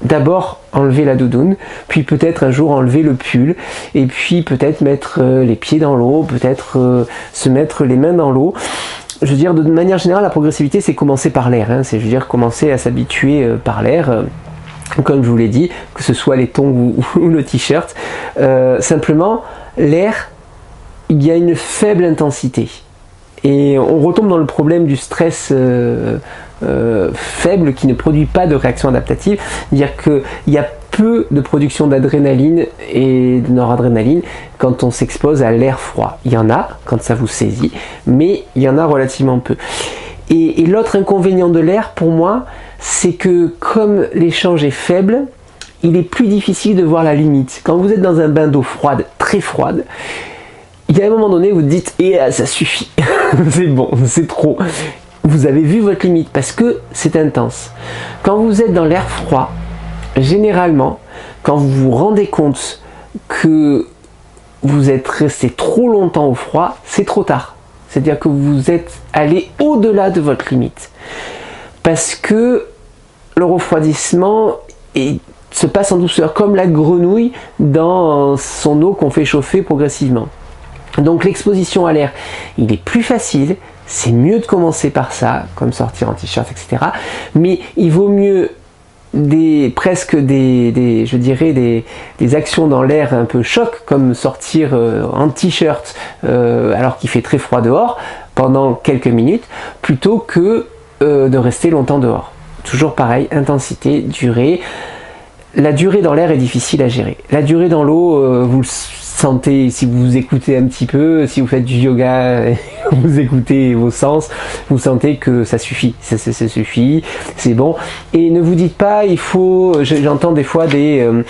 d'abord enlever la doudoune, puis peut-être un jour enlever le pull, et puis peut-être mettre les pieds dans l'eau, peut-être se mettre les mains dans l'eau. Je veux dire, de manière générale, la progressivité, c'est commencer par l'air, hein, c'est, je veux dire, commencer à s'habituer par l'air. Comme je vous l'ai dit, que ce soit les tongs ou le t-shirt, simplement l'air, il y a une faible intensité, et on retombe dans le problème du stress faible qui ne produit pas de réaction adaptative, c'est-à-dire qu'il y a peu de production d'adrénaline et de noradrénaline quand on s'expose à l'air froid. Il y en a quand ça vous saisit, mais il y en a relativement peu. Et l'autre inconvénient de l'air pour moi, c'est que comme l'échange est faible, il est plus difficile de voir la limite. Quand vous êtes dans un bain d'eau froide, très froide, il y a un moment donné, vous dites « Eh, ça suffit, c'est bon, c'est trop ». Vous avez vu votre limite parce que c'est intense. Quand vous êtes dans l'air froid, généralement, quand vous vous rendez compte que vous êtes resté trop longtemps au froid, c'est trop tard. c'est-à-dire que vous êtes allé au-delà de votre limite. Parce que le refroidissement se passe en douceur, comme la grenouille dans son eau qu'on fait chauffer progressivement. Donc l'exposition à l'air, il est plus facile, c'est mieux de commencer par ça, comme sortir en t-shirt, etc. Mais il vaut mieux presque je dirais des actions dans l'air un peu choc, comme sortir en t-shirt alors qu'il fait très froid dehors pendant quelques minutes, plutôt que de rester longtemps dehors. Toujours pareil, intensité, durée. La durée dans l'air est difficile à gérer. La durée dans l'eau, vous le sentez si vous écoutez un petit peu, si vous faites du yoga, vous écoutez vos sens, vous sentez que ça suffit, ça suffit, c'est bon. Et ne vous dites pas, il faut, j'entends des fois une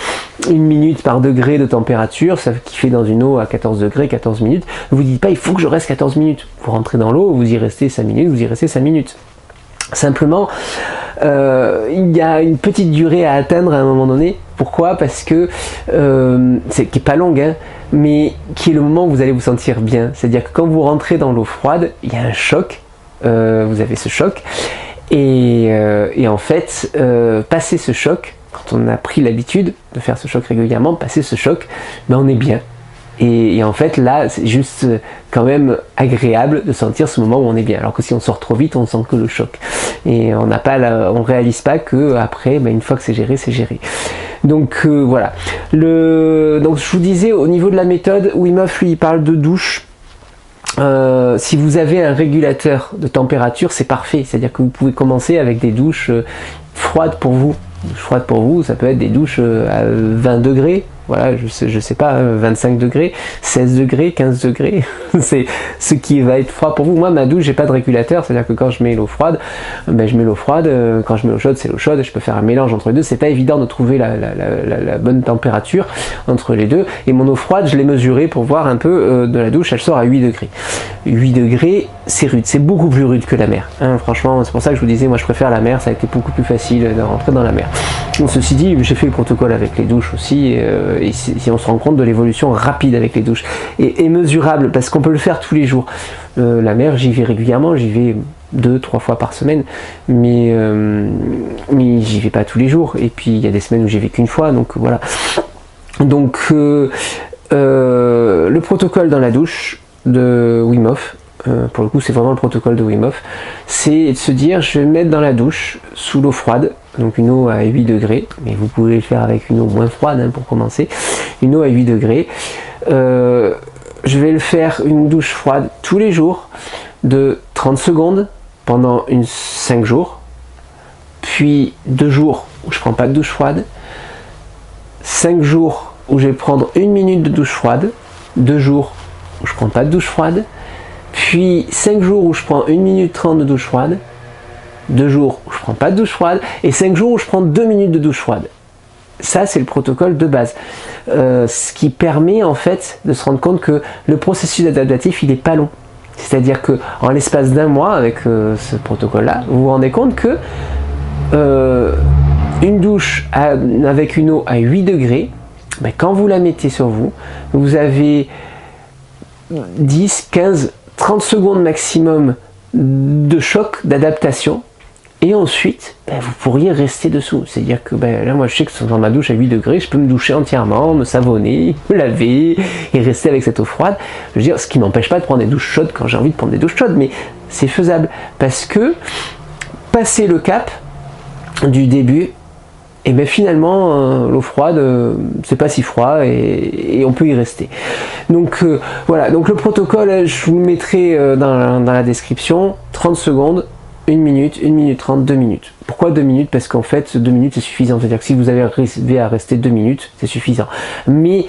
minute par degré de température, ça qui fait dans une eau à 14 degrés, 14 minutes. Ne vous dites pas, il faut que je reste 14 minutes. Vous rentrez dans l'eau, vous y restez 5 minutes, vous y restez 5 minutes. Simplement, il y a une petite durée à atteindre à un moment donné. Pourquoi? Parce que qui est pas longue, hein, mais qui est le moment où vous allez vous sentir bien. C'est-à-dire que quand vous rentrez dans l'eau froide, il y a un choc. Vous avez ce choc, et en fait, passer ce choc, quand on a pris l'habitude de faire ce choc régulièrement, passer ce choc, ben on est bien. Et en fait là c'est juste quand même agréable de sentir ce moment où on est bien, alors que si on sort trop vite on sent que le choc et on réalise pas que après une fois que c'est géré, c'est géré. Donc voilà. Donc je vous disais au niveau de la méthode, Wim Hof lui il parle de douche. Si vous avez un régulateur de température, c'est parfait, c'est à dire que vous pouvez commencer avec des douches froides pour vous. Froide pour vous, ça peut être des douches à 20 degrés, voilà, je sais pas, 25 degrés, 16 degrés, 15 degrés, c'est ce qui va être froid pour vous. Moi, ma douche, j'ai pas de régulateur, c'est-à-dire que quand je mets l'eau froide, je mets l'eau froide, quand je mets l'eau chaude, c'est l'eau chaude, je peux faire un mélange entre les deux, c'est pas évident de trouver la bonne température entre les deux, et mon eau froide, je l'ai mesurée pour voir un peu de la douche, elle sort à 8 degrés. 8 degrés, c'est rude, c'est beaucoup plus rude que la mer, hein, franchement, c'est pour ça que je vous disais, moi je préfère la mer, ça a été beaucoup plus facile de rentrer dans la mer. Ceci dit, j'ai fait le protocole avec les douches aussi, et si on se rend compte de l'évolution rapide avec les douches, et mesurable, parce qu'on peut le faire tous les jours. La mer, j'y vais régulièrement, j'y vais 2-3 fois par semaine, mais j'y vais pas tous les jours, et puis il y a des semaines où j'y vais qu'une fois, donc voilà. Donc le protocole dans la douche de Wim Hof, pour le coup c'est vraiment le protocole de Wim Hof, c'est de se dire je vais me mettre dans la douche sous l'eau froide, donc une eau à 8 degrés, mais vous pouvez le faire avec une eau moins froide hein, pour commencer, une eau à 8 degrés. Je vais le faire une douche froide tous les jours de 30 secondes pendant 5 jours, puis 2 jours où je prends pas de douche froide, 5 jours où je vais prendre 1 minute de douche froide, 2 jours où je prends pas de douche froide, puis 5 jours où je prends 1 minute 30 de douche froide, 2 jours où je prends pas de douche froide, et 5 jours où je prends 2 minutes de douche froide. Ça c'est le protocole de base, ce qui permet en fait de se rendre compte que le processus adaptatif il est pas long, c'est à dire que en l'espace d'un mois avec ce protocole là, vous vous rendez compte que une douche avec une eau à 8 degrés, quand vous la mettez sur vous, vous avez 10, 15, 30 secondes maximum de choc, d'adaptation, et ensuite vous pourriez rester dessous. C'est à dire que là moi je sais que dans ma douche à 8 degrés je peux me doucher entièrement, me savonner, me laver et rester avec cette eau froide. Je veux dire, ce qui m'empêche pas de prendre des douches chaudes quand j'ai envie de prendre des douches chaudes, mais c'est faisable parce que passer le cap du début, et finalement l'eau froide c'est pas si froid et on peut y rester. Donc voilà, donc le protocole je vous le mettrai dans la description. 30 secondes, 1 minute, 1 minute 30, 2 minutes. Pourquoi 2 minutes? Parce qu'en fait 2 minutes c'est suffisant, c'est-à-dire que si vous avez arrivé à rester 2 minutes c'est suffisant, mais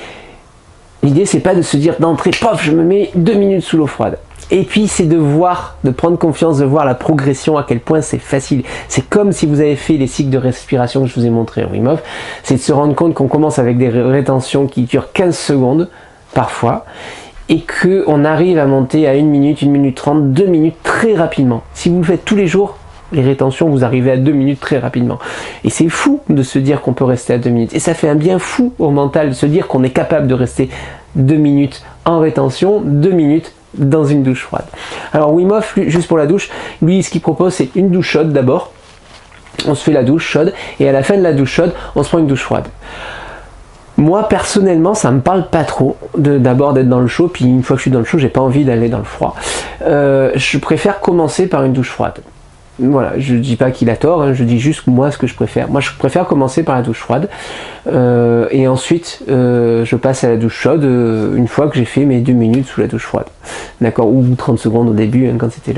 l'idée c'est pas de se dire d'entrée pof je me mets 2 minutes sous l'eau froide. Et puis c'est de voir, de prendre confiance, de voir la progression, à quel point c'est facile. C'est comme si vous avez fait les cycles de respiration que je vous ai montré en Wim Hof, c'est de se rendre compte qu'on commence avec des rétentions qui durent 15 secondes parfois, et qu'on arrive à monter à 1 minute, 1 minute 30, 2 minutes très rapidement. Si vous le faites tous les jours, les rétentions, vous arrivez à 2 minutes très rapidement. Et c'est fou de se dire qu'on peut rester à 2 minutes. Et ça fait un bien fou au mental de se dire qu'on est capable de rester 2 minutes en rétention, 2 minutes dans une douche froide. Alors Wim Hof, juste pour la douche, lui ce qu'il propose c'est une douche chaude d'abord, on se fait la douche chaude et à la fin de la douche chaude on se prend une douche froide. Moi personnellement ça me parle pas trop d'abord d'être dans le chaud, puis une fois que je suis dans le chaud j'ai pas envie d'aller dans le froid. Je préfère commencer par une douche froide. Voilà, je dis pas qu'il a tort, hein, je dis juste moi ce que je préfère. Moi je préfère commencer par la douche froide et ensuite je passe à la douche chaude une fois que j'ai fait mes 2 minutes sous la douche froide. D'accord, ou 30 secondes au début hein, quand c'était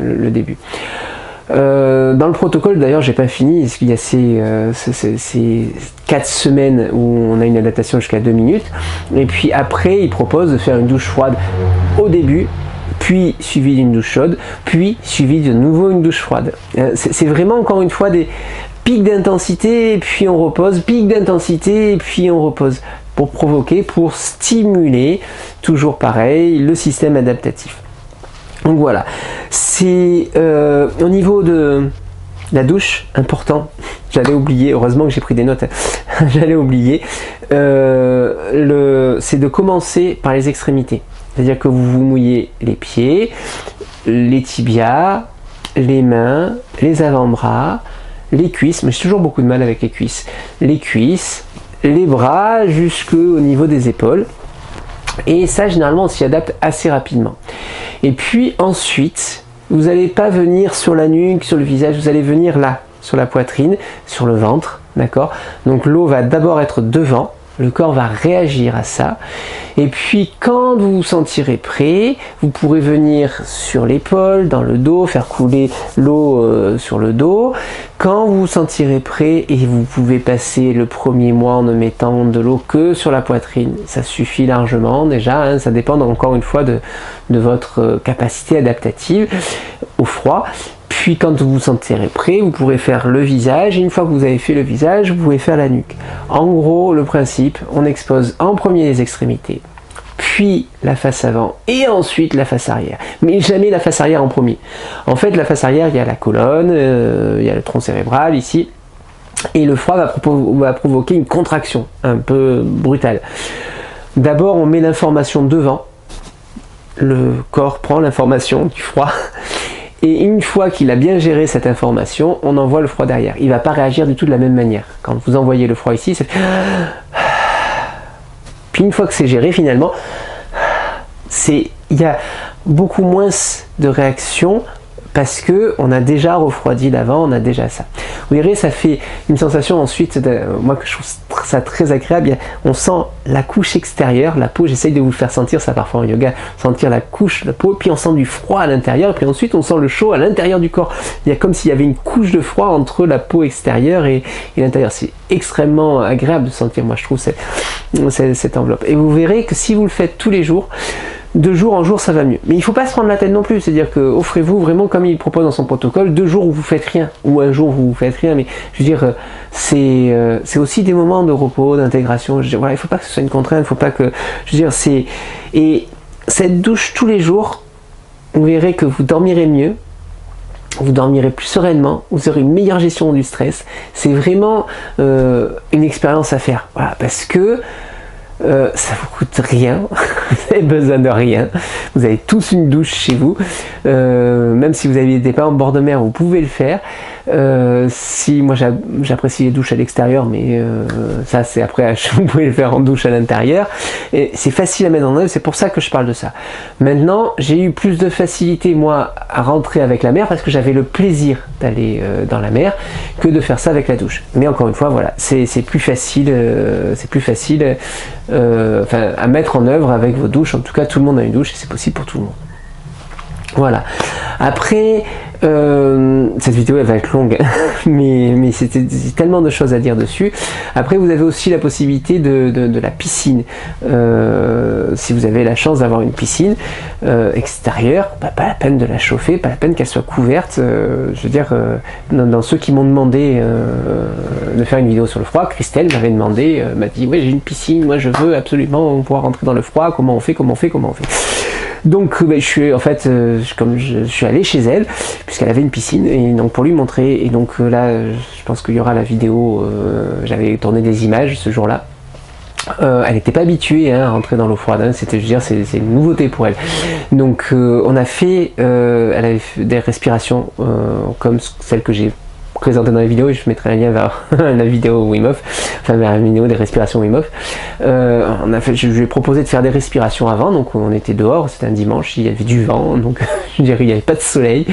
le début. Dans le protocole d'ailleurs j'ai pas fini, parce qu'il y a ces 4 semaines où on a une adaptation jusqu'à 2 minutes et puis après il propose de faire une douche froide au début, puis suivi d'une douche chaude, puis suivi de nouveau une douche froide. C'est vraiment encore une fois des pics d'intensité et puis on repose, pics d'intensité et puis on repose, pour provoquer, pour stimuler, toujours pareil, le système adaptatif. Donc voilà, c'est au niveau de la douche, important, j'allais oublier, heureusement que j'ai pris des notes, j'allais oublier, c'est de commencer par les extrémités. C'est-à-dire que vous vous mouillez les pieds, les tibias, les mains, les avant-bras, les cuisses, mais j'ai toujours beaucoup de mal avec les cuisses, les bras jusqu'au niveau des épaules. Et ça, généralement, on s'y adapte assez rapidement. Et puis ensuite, vous n'allez pas venir sur la nuque, sur le visage, vous allez venir là, sur la poitrine, sur le ventre, d'accord? Donc l'eau va d'abord être devant. Le corps va réagir à ça. Et puis quand vous vous sentirez prêt, vous pourrez venir sur l'épaule, dans le dos, faire couler l'eau sur le dos. Quand vous vous sentirez prêt, et vous pouvez passer le premier mois en ne mettant de l'eau que sur la poitrine, ça suffit largement déjà, hein, ça dépend encore une fois de votre capacité adaptative au froid. Puis quand vous vous sentirez prêt, vous pourrez faire le visage, et une fois que vous avez fait le visage, vous pouvez faire la nuque. En gros, le principe, on expose en premier les extrémités, puis la face avant, et ensuite la face arrière. Mais jamais la face arrière en premier. En fait, la face arrière, il y a la colonne, il y a le tronc cérébral ici, et le froid va provoquer une contraction un peu brutale. D'abord, on met l'information devant, le corps prend l'information du froid, et une fois qu'il a bien géré cette information, on envoie le froid derrière. Il ne va pas réagir du tout de la même manière. Quand vous envoyez le froid ici, ça fait... Puis une fois que c'est géré, finalement, il y a beaucoup moins de réactions parce qu'on a déjà refroidi l'avant, on a déjà ça. Vous verrez, ça fait une sensation ensuite, moi que je trouve ça très agréable, on sent la couche extérieure, la peau, j'essaye de vous faire sentir ça parfois en yoga, sentir la couche, la peau, puis on sent du froid à l'intérieur, puis ensuite on sent le chaud à l'intérieur du corps. Il y a comme s'il y avait une couche de froid entre la peau extérieure et l'intérieur. C'est extrêmement agréable de sentir, moi je trouve, cette enveloppe. Et vous verrez que si vous le faites tous les jours, de jour en jour ça va mieux, mais il ne faut pas se prendre la tête non plus, c'est-à-dire que offrez-vous vraiment comme il propose dans son protocole 2 jours où vous faites rien, ou un jour où vous faites rien, mais je veux dire c'est aussi des moments de repos, d'intégration. Voilà, il ne faut pas que ce soit une contrainte, il faut pas que, je veux dire, et cette douche tous les jours, vous verrez que vous dormirez mieux, vous dormirez plus sereinement, vous aurez une meilleure gestion du stress. C'est vraiment une expérience à faire, voilà, parce que ça vous coûte rien, vous avez besoin de rien, vous avez tous une douche chez vous, même si vous n'habitez pas en bord de mer, vous pouvez le faire. Si moi j'apprécie les douches à l'extérieur, mais ça c'est après, vous pouvez le faire en douche à l'intérieur, et c'est facile à mettre en œuvre, c'est pour ça que je parle de ça. Maintenant, j'ai eu plus de facilité moi à rentrer avec la mer parce que j'avais le plaisir d'aller dans la mer que de faire ça avec la douche. Mais encore une fois, voilà, c'est plus facile, à mettre en œuvre avec vos douches. En tout cas, tout le monde a une douche et c'est possible pour tout le monde. Voilà. Après, cette vidéo elle va être longue, mais c'était tellement de choses à dire dessus. Après, vous avez aussi la possibilité de la piscine. Si vous avez la chance d'avoir une piscine extérieure, pas la peine de la chauffer, pas la peine qu'elle soit couverte. Je veux dire, dans ceux qui m'ont demandé de faire une vidéo sur le froid, Christelle m'avait demandé, m'a dit oui, j'ai une piscine, moi je veux absolument pouvoir rentrer dans le froid, comment on fait. Donc je suis en fait, comme je suis allé chez elle, puisqu'elle avait une piscine, et donc pour lui montrer, et donc là je pense qu'il y aura la vidéo, j'avais tourné des images ce jour-là, Elle n'était pas habituée à rentrer dans l'eau froide, hein. C'était, je veux dire, c'est une nouveauté pour elle. Donc on a fait, elle avait fait des respirations comme celle que j'ai présentée dans la vidéo, et je mettrai un lien vers la vidéo Wim Hof, enfin vers la vidéo des respirations Wim Hof. Je lui ai proposé de faire des respirations avant, donc on était dehors, c'était un dimanche, il y avait du vent, donc je dirais il n'y avait pas de soleil.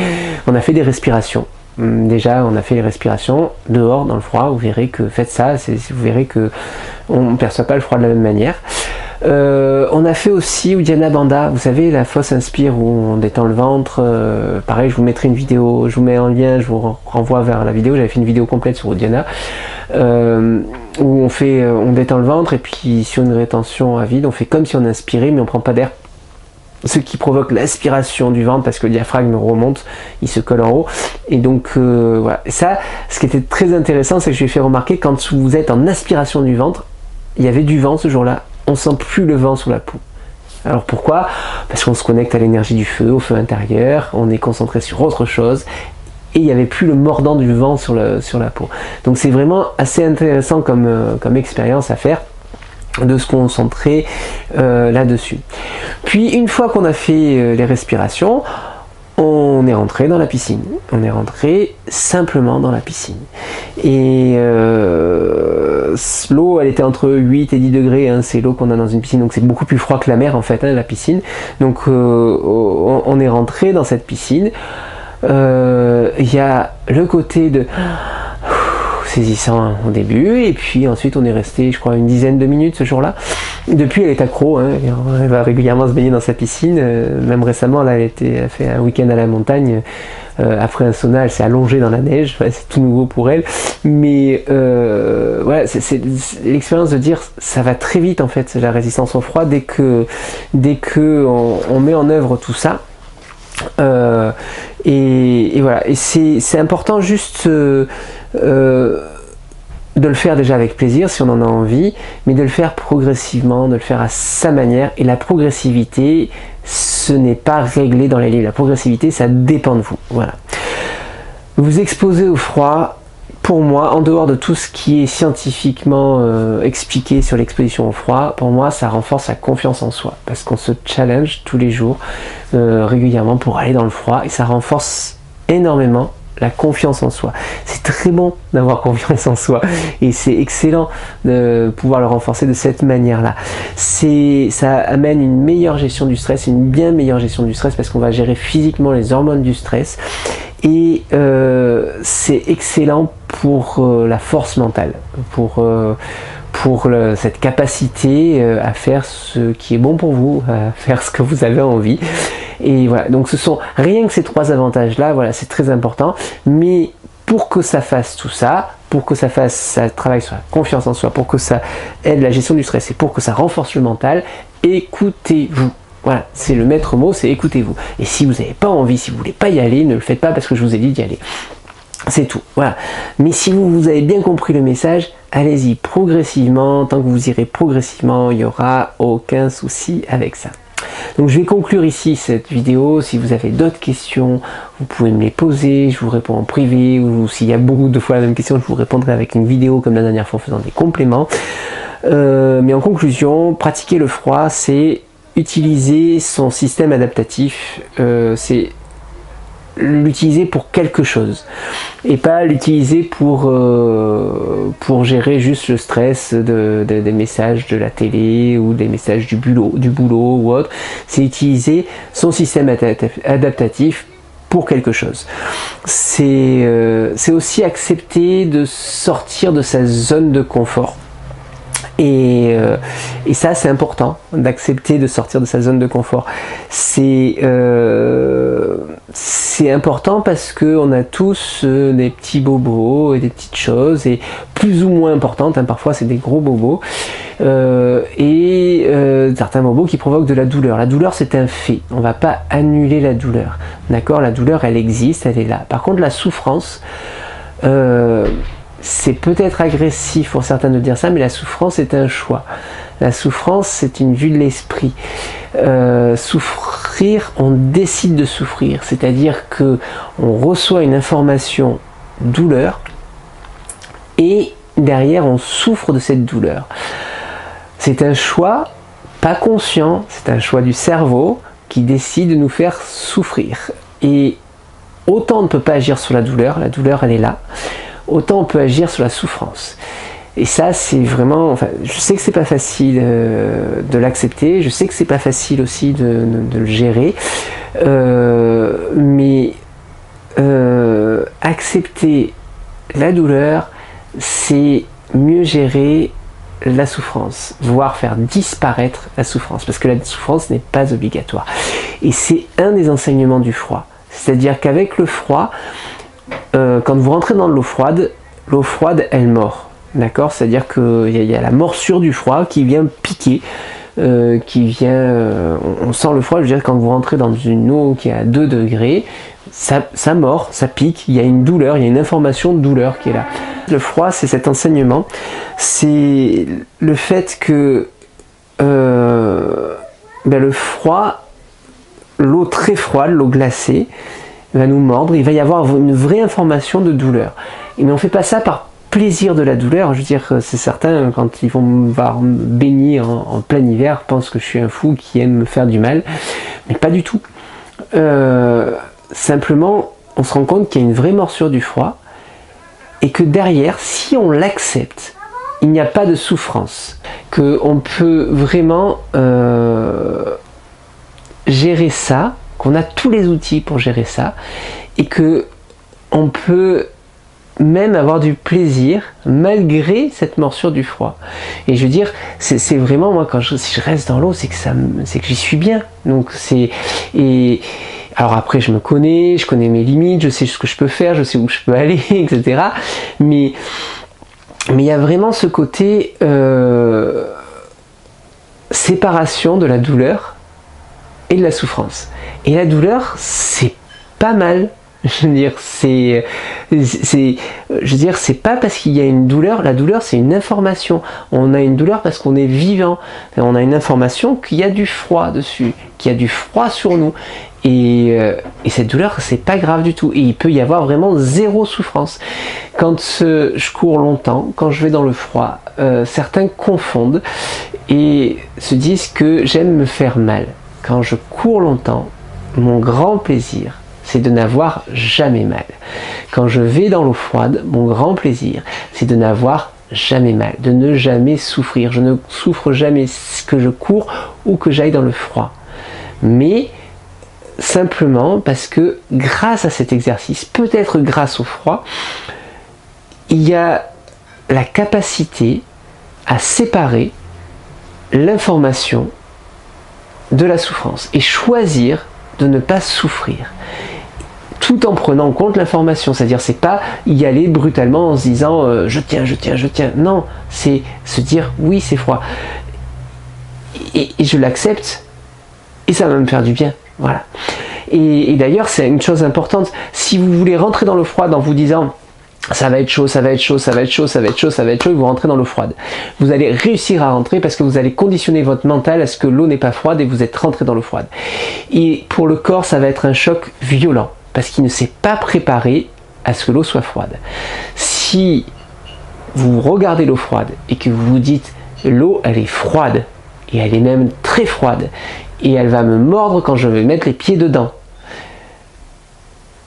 On a fait des respirations. Déjà, on a fait les respirations dehors dans le froid. Vous verrez que faites ça, vous verrez que on ne perçoit pas le froid de la même manière. On a fait aussi Uddiyana Bandha, vous savez, la fausse inspire où on détend le ventre. Pareil, je vous mettrai une vidéo, je vous mets en lien, je vous renvoie vers la vidéo. J'avais fait une vidéo complète sur Uddiyana où on détend le ventre, et puis sur une rétention à vide, on fait comme si on inspirait, mais on prend pas d'air. Ce qui provoque l'aspiration du ventre parce que le diaphragme remonte, il se colle en haut. Et donc voilà. Ça, ce qui était très intéressant, c'est que je lui ai fait remarquer, quand vous êtes en aspiration du ventre, il y avait du vent ce jour-là, on sent plus le vent sous la peau. Alors pourquoi? Parce qu'on se connecte à l'énergie du feu, au feu intérieur, on est concentré sur autre chose, et il n'y avait plus le mordant du vent sur la peau. Donc c'est vraiment assez intéressant comme expérience à faire, de se concentrer là-dessus. Puis une fois qu'on a fait les respirations, on est rentré dans la piscine. On est rentré simplement dans la piscine. Et l'eau, elle était entre 8 et 10 degrés, hein, c'est l'eau qu'on a dans une piscine, donc c'est beaucoup plus froid que la mer en fait, hein, la piscine. Donc on est rentré dans cette piscine. Il y a le côté de saisissant au début, et puis ensuite on est resté, je crois, une dizaine de minutes ce jour-là. Depuis, elle est accro, hein, elle va régulièrement se baigner dans sa piscine. Même récemment, là, elle a fait un week-end à la montagne. Après un sauna, elle s'est allongée dans la neige. Ouais, c'est tout nouveau pour elle. Mais voilà, c'est l'expérience de dire, ça va très vite en fait, la résistance au froid, dès que on met en œuvre tout ça. Et voilà, et c'est important juste de le faire déjà avec plaisir si on en a envie, mais de le faire progressivement, de le faire à sa manière. Et la progressivité, ce n'est pas réglé dans les livres. La progressivité, ça dépend de vous. Voilà. Vous exposez au froid, pour moi, en dehors de tout ce qui est scientifiquement expliqué sur l'exposition au froid, pour moi, ça renforce la confiance en soi. Parce qu'on se challenge tous les jours, régulièrement, pour aller dans le froid. Et ça renforce énormément la confiance en soi. C'est très bon d'avoir confiance en soi, et c'est excellent de pouvoir le renforcer de cette manière-là. Ça amène une meilleure gestion du stress, une bien meilleure gestion du stress, parce qu'on va gérer physiquement les hormones du stress, et c'est excellent pour la force mentale, pour cette capacité à faire ce qui est bon pour vous, à faire ce que vous avez envie. Et voilà, donc ce sont rien que ces trois avantages-là, voilà, c'est très important. Mais pour que ça fasse tout ça, pour que ça travaille sur la confiance en soi, pour que ça aide la gestion du stress et pour que ça renforce le mental, écoutez-vous. Voilà, c'est le maître mot, c'est écoutez-vous. Et si vous n'avez pas envie, si vous ne voulez pas y aller, ne le faites pas parce que je vous ai dit d'y aller. C'est tout, voilà. Mais si vous avez bien compris le message, allez-y progressivement. Tant que vous irez progressivement, il n'y aura aucun souci avec ça. Donc je vais conclure ici cette vidéo. Si vous avez d'autres questions, vous pouvez me les poser, je vous réponds en privé, ou s'il y a beaucoup de fois la même question, je vous répondrai avec une vidéo comme la dernière fois en faisant des compléments. Mais en conclusion, pratiquer le froid, c'est utiliser son système adaptatif, c'est l'utiliser pour quelque chose et pas l'utiliser pour gérer juste le stress des messages de la télé ou des messages du boulot ou autre. C'est utiliser son système adaptatif pour quelque chose. C'est aussi accepter de sortir de sa zone de confort. Et ça, c'est important d'accepter de sortir de sa zone de confort. C'est important parce qu'on a tous des petits bobos et des petites choses, et plus ou moins importantes, hein, parfois c'est des gros bobos, certains bobos qui provoquent de la douleur. La douleur, c'est un fait, on ne va pas annuler la douleur, d'accord? La douleur, elle existe, elle est là. Par contre, la souffrance, c'est peut-être agressif pour certains de dire ça, mais la souffrance est un choix. La souffrance, c'est une vue de l'esprit. Souffrir, on décide de souffrir, c'est-à-dire que on reçoit une information douleur et derrière on souffre de cette douleur. c'est un choix pas conscient, c'est un choix du cerveau qui décide de nous faire souffrir. Et autant on ne peut pas agir sur la douleur elle est là, autant on peut agir sur la souffrance. Et ça, c'est vraiment, enfin, je sais que c'est pas facile de l'accepter, je sais que c'est pas facile aussi de le gérer, mais accepter la douleur, c'est mieux gérer la souffrance, voire faire disparaître la souffrance, parce que la souffrance n'est pas obligatoire. Et c'est un des enseignements du froid. C'est-à-dire qu'avec le froid, quand vous rentrez dans l'eau froide, elle mord. D'accord? C'est-à-dire qu'il y a la morsure du froid qui vient piquer, qui vient... on sent le froid, je veux dire, quand vous rentrez dans une eau qui est à 2 degrés, ça mord, ça pique, il y a une douleur, il y a une information de douleur qui est là. Le froid, c'est cet enseignement, c'est le fait que le froid, l'eau très froide, l'eau glacée, va nous mordre, il va y avoir une vraie information de douleur. Mais on ne fait pas ça par plaisir de la douleur, je veux dire, c'est certain, quand ils vont me voir baigner en plein hiver, pensent que je suis un fou qui aime me faire du mal, mais pas du tout. Simplement, on se rend compte qu'il y a une vraie morsure du froid, et que derrière, si on l'accepte, il n'y a pas de souffrance, qu'on peut vraiment gérer ça, qu'on a tous les outils pour gérer ça, et que on peut même avoir du plaisir malgré cette morsure du froid. Et je veux dire, c'est vraiment, moi, si je reste dans l'eau, c'est que j'y suis bien. Donc alors après, je connais mes limites, je sais ce que je peux faire, je sais où je peux aller, etc. Mais il y a vraiment ce côté séparation de la douleur et de la souffrance. Et la douleur, c'est pas mal. Je veux dire, c'est pas parce qu'il y a une douleur, la douleur c'est une information. On a une douleur parce qu'on est vivant. On a une information qu'il y a du froid dessus, qu'il y a du froid sur nous. Et cette douleur, c'est pas grave du tout. Et il peut y avoir vraiment zéro souffrance. Quand je cours longtemps, quand je vais dans le froid, certains confondent et se disent que j'aime me faire mal. Quand je cours longtemps, mon grand plaisir, c'est de n'avoir jamais mal. Quand je vais dans l'eau froide, mon grand plaisir, c'est de n'avoir jamais mal, de ne jamais souffrir. Je ne souffre jamais que je cours ou que j'aille dans le froid. Mais simplement parce que grâce à cet exercice, peut-être grâce au froid, il y a la capacité à séparer l'information de la souffrance et choisir de ne pas souffrir, tout en prenant en compte l'information. C'est-à-dire, c'est pas y aller brutalement en se disant je tiens. Non, c'est se dire oui, c'est froid et je l'accepte et ça va me faire du bien. Voilà. Et d'ailleurs, c'est une chose importante. Si vous voulez rentrer dans l'eau froide en vous disant ça va être chaud, ça va être chaud, ça va être chaud, ça va être chaud, ça va être chaud, et vous rentrez dans l'eau froide, vous allez réussir à rentrer parce que vous allez conditionner votre mental à ce que l'eau n'est pas froide et vous êtes rentré dans l'eau froide. Et pour le corps, ça va être un choc violent parce qu'il ne s'est pas préparé à ce que l'eau soit froide. Si vous regardez l'eau froide et que vous vous dites l'eau elle est froide et elle est même très froide et elle va me mordre quand je vais mettre les pieds dedans,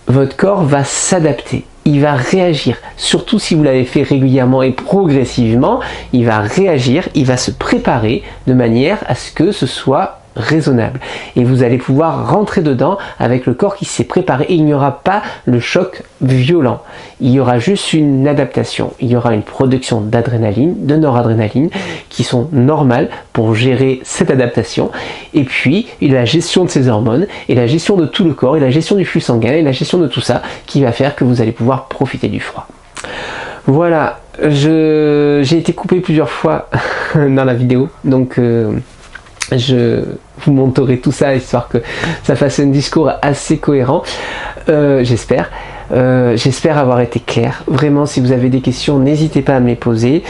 votre corps va s'adapter, il va réagir, surtout si vous l'avez fait régulièrement et progressivement, il va réagir, il va se préparer de manière à ce que ce soit raisonnable. Et vous allez pouvoir rentrer dedans avec le corps qui s'est préparé et il n'y aura pas le choc violent. Il y aura juste une adaptation. Il y aura une production d'adrénaline, de noradrénaline qui sont normales pour gérer cette adaptation. Et puis, la gestion de ces hormones et la gestion de tout le corps et la gestion du flux sanguin et la gestion de tout ça qui va faire que vous allez pouvoir profiter du froid. Voilà, j'ai été coupé plusieurs fois dans la vidéo, donc je vous montrerai tout ça histoire que ça fasse un discours assez cohérent, j'espère. J'espère avoir été clair. Vraiment, si vous avez des questions, n'hésitez pas à me les poser.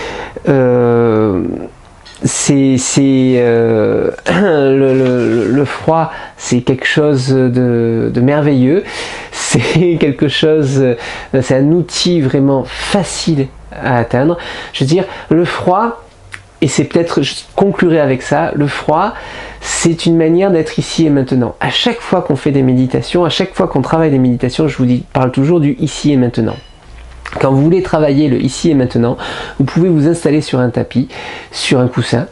Le froid, c'est quelque chose de merveilleux. C'est quelque chose, c'est un outil vraiment facile à atteindre. Je veux dire, le froid, et c'est peut-être, je conclurai avec ça, le froid, c'est une manière d'être ici et maintenant. À chaque fois qu'on fait des méditations, à chaque fois qu'on travaille des méditations, je vous parle toujours du ici et maintenant. Quand vous voulez travailler le ici et maintenant, vous pouvez vous installer sur un tapis, sur un coussin,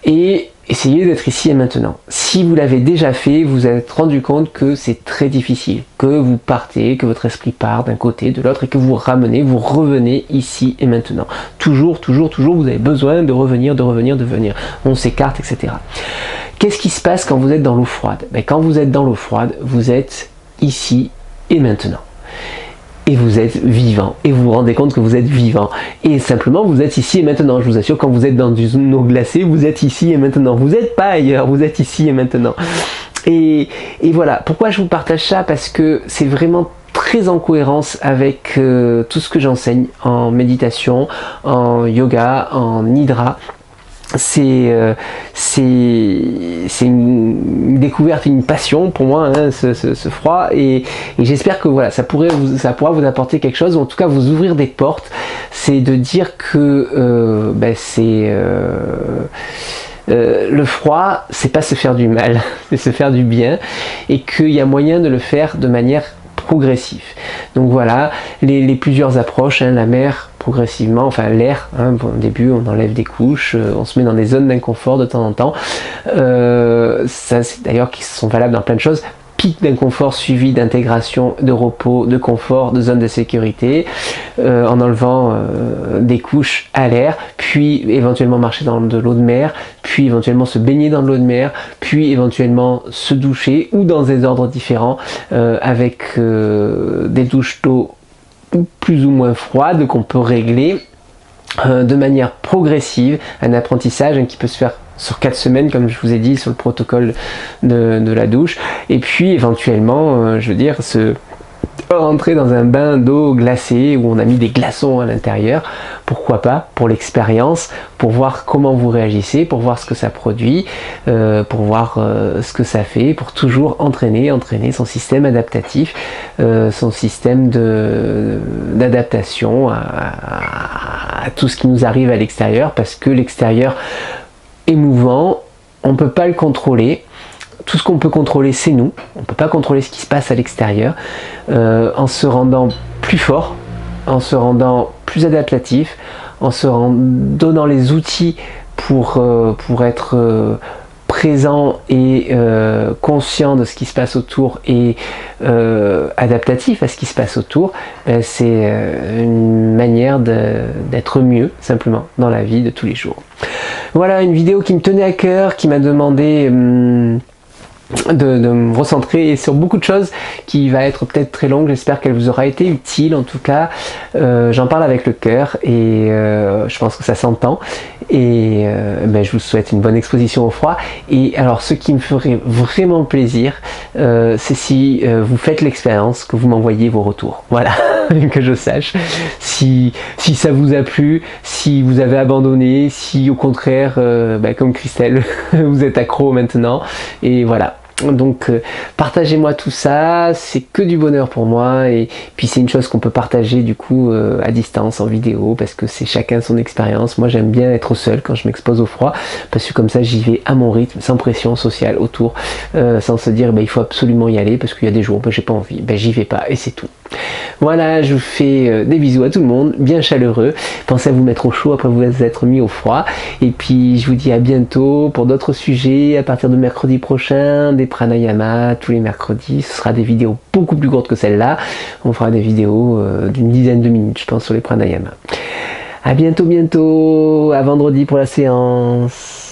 et essayez d'être ici et maintenant. Si vous l'avez déjà fait, vous vous êtes rendu compte que c'est très difficile, que vous partez, que votre esprit part d'un côté, de l'autre, et que vous ramenez, vous revenez ici et maintenant. Toujours, toujours, toujours, vous avez besoin de revenir, de venir. On s'écarte, etc. Qu'est-ce qui se passe quand vous êtes dans l'eau froide? Quand vous êtes dans l'eau froide, vous êtes ici et maintenant. Et vous êtes vivant, et vous vous rendez compte que vous êtes vivant, et simplement vous êtes ici et maintenant. Je vous assure, quand vous êtes dans une eau glacée, vous êtes ici et maintenant, vous n'êtes pas ailleurs, vous êtes ici et maintenant. Et voilà, pourquoi je vous partage ça? Parce que c'est vraiment très en cohérence avec tout ce que j'enseigne en méditation, en yoga, en nidra. C'est une découverte, une passion pour moi, hein, ce froid, et j'espère que voilà, ça pourra vous apporter quelque chose, ou en tout cas vous ouvrir des portes. C'est de dire que le froid, c'est pas se faire du mal, c'est se faire du bien, et qu'il y a moyen de le faire de manière progressive. Donc voilà, les plusieurs approches, hein, la mer progressivement, enfin l'air, hein, au début on enlève des couches, on se met dans des zones d'inconfort de temps en temps, ça c'est d'ailleurs qui sont valables dans plein de choses. Pic d'inconfort suivi d'intégration, de repos, de confort, de zone de sécurité, en enlevant des couches à l'air, puis éventuellement marcher dans de l'eau de mer, puis éventuellement se baigner dans de l'eau de mer, puis éventuellement se doucher, ou dans des ordres différents, avec des douches d'eau plus ou moins froides qu'on peut régler de manière progressive, un apprentissage qui peut se faire sur 4 semaines, comme je vous ai dit, sur le protocole de la douche, et puis éventuellement, je veux dire, rentrer dans un bain d'eau glacée où on a mis des glaçons à l'intérieur, pourquoi pas, pour l'expérience, pour voir comment vous réagissez, pour voir ce que ça produit, pour voir ce que ça fait, pour toujours entraîner son système adaptatif, son système d'adaptation à tout ce qui nous arrive à l'extérieur, parce que l'extérieur est mouvant, on ne peut pas le contrôler. Tout ce qu'on peut contrôler, c'est nous. On ne peut pas contrôler ce qui se passe à l'extérieur. En se rendant plus fort, en se rendant plus adaptatif, en se donnant les outils pour être présent et conscient de ce qui se passe autour et adaptatif à ce qui se passe autour, c'est une manière d'être mieux simplement dans la vie de tous les jours. Voilà une vidéo qui me tenait à cœur, qui m'a demandé de me recentrer sur beaucoup de choses, qui va être peut-être très longue. J'espère qu'elle vous aura été utile. En tout cas, j'en parle avec le cœur, et je pense que ça s'entend, et je vous souhaite une bonne exposition au froid. Et alors, ce qui me ferait vraiment plaisir, c'est si vous faites l'expérience, que vous m'envoyez vos retours, voilà. Que je sache si ça vous a plu, si vous avez abandonné, si au contraire, comme Christelle, vous êtes accro maintenant, et voilà. Donc partagez-moi tout ça, c'est que du bonheur pour moi, et puis c'est une chose qu'on peut partager du coup à distance, en vidéo, parce que c'est chacun son expérience. Moi j'aime bien être seul quand je m'expose au froid, parce que comme ça j'y vais à mon rythme, sans pression sociale autour, sans se dire il faut absolument y aller, parce qu'il y a des jours j'ai pas envie, j'y vais pas, et c'est tout. Voilà, je vous fais des bisous à tout le monde, bien chaleureux. Pensez à vous mettre au chaud après vous être mis au froid. Et puis je vous dis à bientôt pour d'autres sujets à partir de mercredi prochain, des pranayama tous les mercredis. Ce sera des vidéos beaucoup plus courtes que celle-là. On fera des vidéos d'une dizaine de minutes, je pense, sur les pranayama. À bientôt, à vendredi pour la séance.